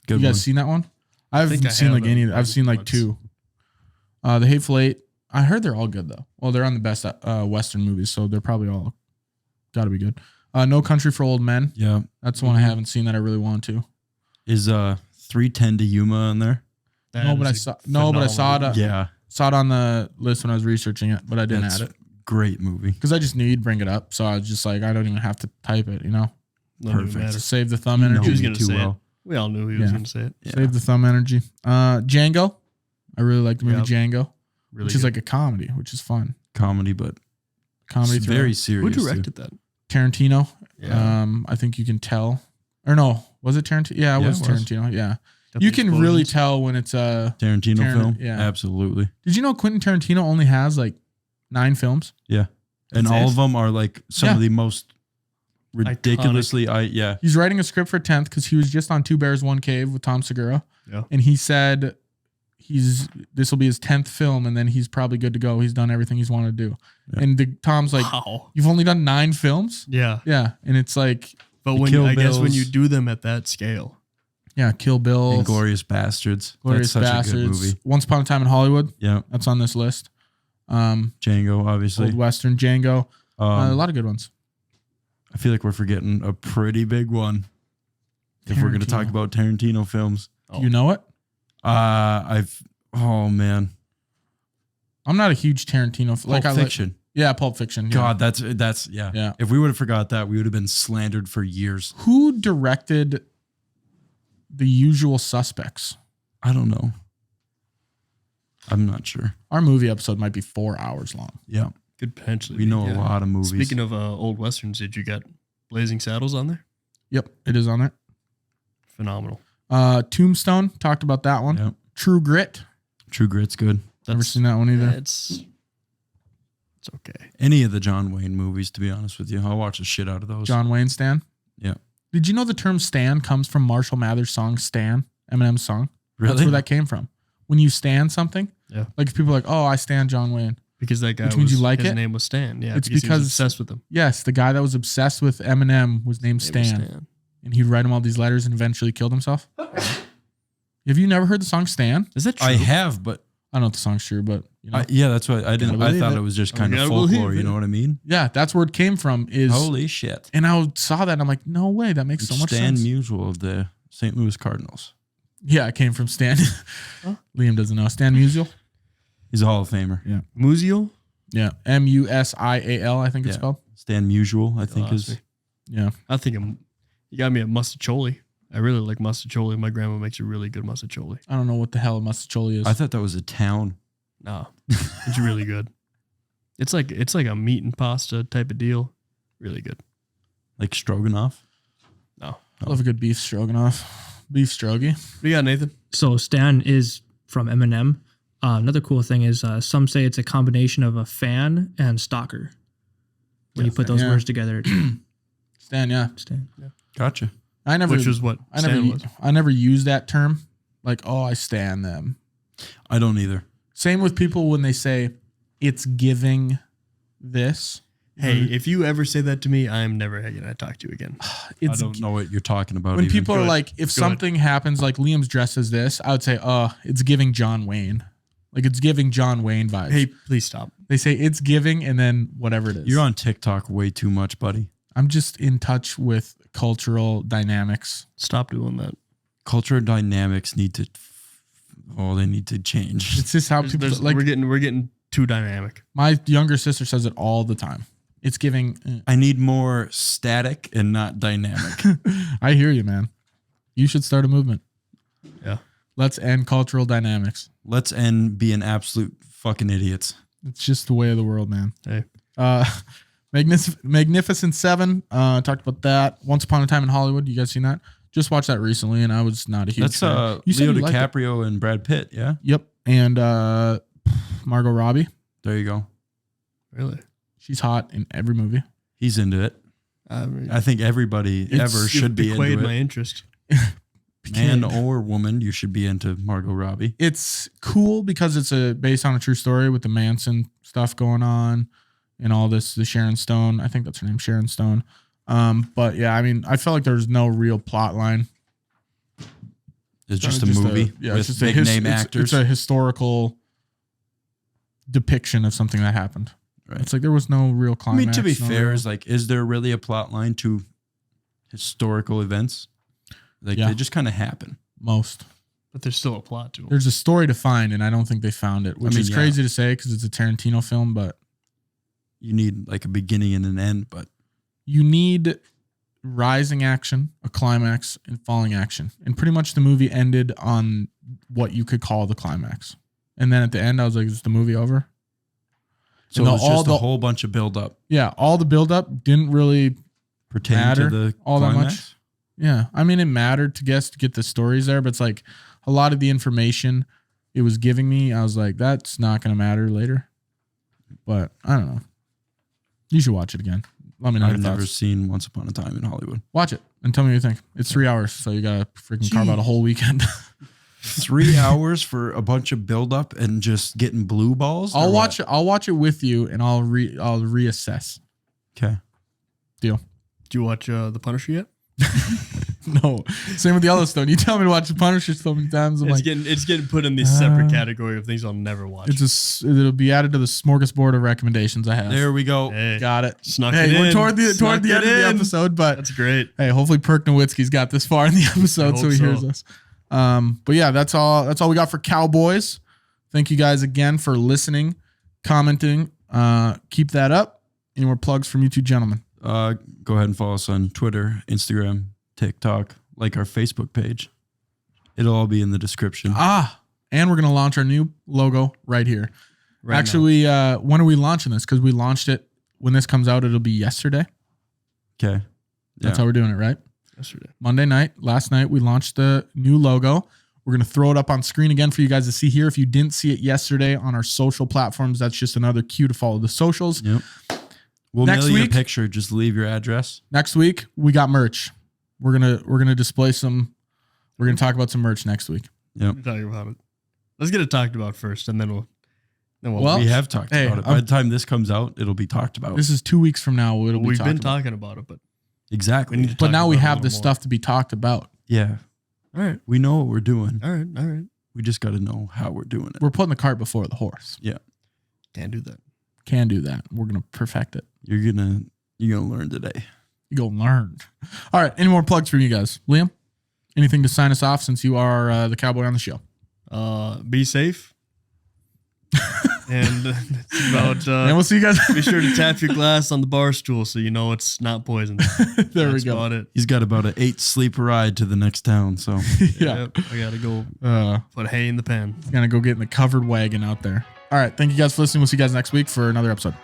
Good You guys one. seen that one? I haven't think I seen have like them. any. I've seen like Once. 2. The Hateful Eight. I heard they're all good though. Well, they're on the best Western movies, so they're probably all got to be good. No Country for Old Men. Yeah. That's the one I haven't seen that I really want to. Is 310 to Yuma on there? No, but I saw. No, but I saw it. Yeah. Saw it on the list when I was researching it, but I didn't That's add it great movie. because I just knew you'd bring it up. So I was just like, I don't even have to type it. You know, Perfect. save the thumb You know energy. He was me going to too say well. it. We all knew he was Yeah. going to say it. Yeah. Save the thumb energy. Django. I really like the movie Yep. Django, Really which is good. like a comedy, which is fun. Comedy, but Comedy it's thriller. very Who serious. too. directed that? Tarantino. Yeah. I think you can tell. Or no, was it Tarantino? Yeah, it Yeah, was it was. Tarantino. Yeah. Definitely You can really explosions. tell when it's Tarantino film? Yeah. Absolutely. Did you know Quentin Tarantino only has like 9 films? Yeah. And That's all it? of them are like some Yeah. of the most ridiculously, yeah. He's writing a script for 10th because he was just on Two Bears, One Cave with Tom Segura. Yeah. And he said this will be his 10th film and then he's probably good to go. He's done everything he's wanted to do. Yeah. And Tom's like, Wow. you've only done 9 films? Yeah. Yeah. And it's like, But The when Kill I guess when Bills. you do them at that scale, yeah, Kill Bill, Inglorious Bastards. Glorious That's such a good Bastards, movie. Once Upon a Time in Hollywood. Yeah. That's on this list. Django, obviously. Old Western, Django. A lot of good ones. I feel like we're forgetting a pretty big one if we're going to talk Tarantino. about Tarantino films. Oh. You know it? Oh man, I'm not a huge Tarantino. Pulp Fiction. Pulp Fiction. Yeah. God, that's yeah. Yeah. If we would have forgot that, we would have been slandered for years. Who directed The Usual Suspects? I don't know. I'm not sure. Our movie episode might be 4 hours long. Yeah. Could potentially. We know a lot of movies. Speaking of old westerns, did you get Blazing Saddles on there? Yep, it is on there. Phenomenal. Tombstone, talked about that one. Yep. True Grit. True Grit's good. Never seen that one either. It's okay. Any of the John Wayne movies, to be honest with you. I'll watch the shit out of those. John Wayne Stan. Yeah. Did you know the term Stan comes from Marshall Mathers' song Stan, Eminem's song? Really? That's where that came from. When you stan something, Yeah. like if people are like, oh, I stan John Wayne. Because that guy Which means was, you like his it? name was Stan. Yeah, It's because he was because- obsessed with him. Yes, the guy that was obsessed with Eminem was named His name was Stan. And he'd write him all these letters and eventually killed himself. Have you never heard the song Stan? Is that true? I have, but I don't know if the song's true, but you know. yeah, that's what I didn't. Gotta I thought believe it it. was just I kind of gotta folklore. believe You it. know what I mean? Yeah, that's where it came from. Is Holy shit! and I saw that and I'm like, no way, that makes so much Stan sense. Musial of the St. Louis Cardinals. Yeah, it came from Stan. Liam doesn't know. Stan Musial. He's a Hall of Famer. Yeah. Musial? Yeah. Musial, I think it's Yeah. spelled. Stan Musial, I think lost is. me. Yeah. I think you got me a mustacholi. I really like mustacholi. My grandma makes a really good mustacholi. I don't know what the hell a mustacholi is. I thought that was a town. No, it's really good. It's like a meat and pasta type of deal. Really good. Like Stroganoff. No. I love a good beef stroganoff. Beef strogie. What do you got, Nathan? So Stan is from Eminem. Another cool thing is some say it's a combination of a fan and stalker. When you put those yeah. words together, it's Stan, yeah. Stan. Gotcha. I never Which was what Stan was. I never used that term. Like, oh, I stan them. I don't either. Same with people when they say it's giving this. Hey, if you ever say that to me, I'm never going to talk to you again. It's I don't know what you're talking about. when even. people are Good. like, if something happens, like Liam's dressed as this, I would say, it's giving John Wayne. Like it's giving John Wayne vibes. Hey, please stop. They say it's giving and then whatever it is. You're on TikTok way too much, buddy. I'm just in touch with cultural dynamics. Stop doing that. Cultural dynamics need to. Oh, they need to change. It's just how people like. We're getting too dynamic. My younger sister says it all the time. It's giving. I need more static and not dynamic. I hear you, man. You should start a movement. Yeah. Let's end cultural dynamics. Let's end being absolute fucking idiots. It's just the way of the world, man. Hey. Magnificent Seven. Talked about that. Once Upon a Time in Hollywood. You guys seen that? Just watched that recently, and I was not a huge That's fan. You said Leo you liked it. DiCaprio and Brad Pitt. Yeah, Yep. And Margot Robbie. there you go. Really? She's hot in every movie. He's into it. I mean, I think everybody ever should be bequayed into my it. interest. Man or woman, you should be into Margot Robbie. It's cool because it's based on a true story with the Manson stuff going on and all this. The Sharon Stone, I think that's her name, Sharon Stone. But yeah, I mean, I felt like there was no real plot line. It's just a movie with big name actors. It's a historical depiction of something that happened. Right. It's like there was no real I climax. mean, to be no fair, real- is like, is there really a plot line to historical events? Like Yeah. they just kind of happen. most. But there's still a plot to it. There's a story to find, and I don't think they found it, which mean, is yeah. crazy to say because it's a Tarantino film, but You need like a beginning and an end, but you need rising action, a climax, and falling action. And pretty much the movie ended on what you could call the climax. And then at the end, I was like, is the movie over? so And it was all just the- a whole bunch of build up Yeah, all the buildup didn't really pertain matter to the all that climax. much. Yeah, I mean, it mattered to get the stories there, but it's like a lot of the information it was giving me, I was like, that's not going to matter later. But I don't know. You should watch it again. Let me know I've your never thoughts. seen Once Upon a Time in Hollywood. Watch it and tell me what you think. It's 3 hours, so you got to freaking carve out a whole weekend. 3 hours for a bunch of build up and just getting blue balls. I'll watch it. I'll watch it with you, and I'll reassess. Okay. Deal. Did you watch The Punisher yet? No, same with Yellowstone. You tell me to watch The Punisher so many times. I'm like, It's getting put in this separate category of things I'll never watch. it'll be added to the smorgasbord of recommendations I have. There we go. Hey, Got it. Snuck Hey, it we're in. toward the Snuck end it of the in. episode, but That's great. hey, hopefully Perk Nowitzki's got this far in the episode, so he hope hears so. us. But yeah, that's all we got for Cowboys. Thank you guys again for listening, commenting. Keep that up. Any more plugs from you two gentlemen? Go ahead and follow us on Twitter, Instagram, TikTok, like our Facebook page. It'll all be in the description. And we're going to launch our new logo right here. Right Actually, when are we launching this? Because we launched it. When this comes out, it'll be yesterday. Okay. That's how we're doing it, right? yesterday. Monday night, last night, we launched the new logo. We're going to throw it up on screen again for you guys to see here. If you didn't see it yesterday on our social platforms, that's just another cue to follow the socials. Yep. We'll Next mail you a week- picture. Just leave your address. Next week, we got merch. We're gonna display some. We're gonna talk about some merch next week. Yep. We'll talk about it. Let's get it talked about first, and then we'll. Well, We have talked hey, about it. By the time this comes out, it'll be talked about. This is 2 weeks from now. It'll be we've talked been about. talking about it, but Exactly. we need to But talk now we about it a have little this more. stuff to be talked about. Yeah. All right, We know what we're doing. all right, all right. We just got to know how we're doing it. We're putting the cart before the horse. Can't do that. Can do that. We're gonna perfect it. You're gonna learn today. You go learn. All right. Any more plugs from you guys, Liam? Anything to sign us off since you are the cowboy on the show? Be safe. And it's about And we'll see you guys. be sure to tap your glass on the bar stool so you know it's not poison. There we That's go. about it. He's got about an 8 sleeper ride to the next town. So Yeah. Yep, I gotta go put hay in the pan. Gonna go get in the covered wagon out there. All right. Thank you guys for listening. We'll see you guys next week for another episode.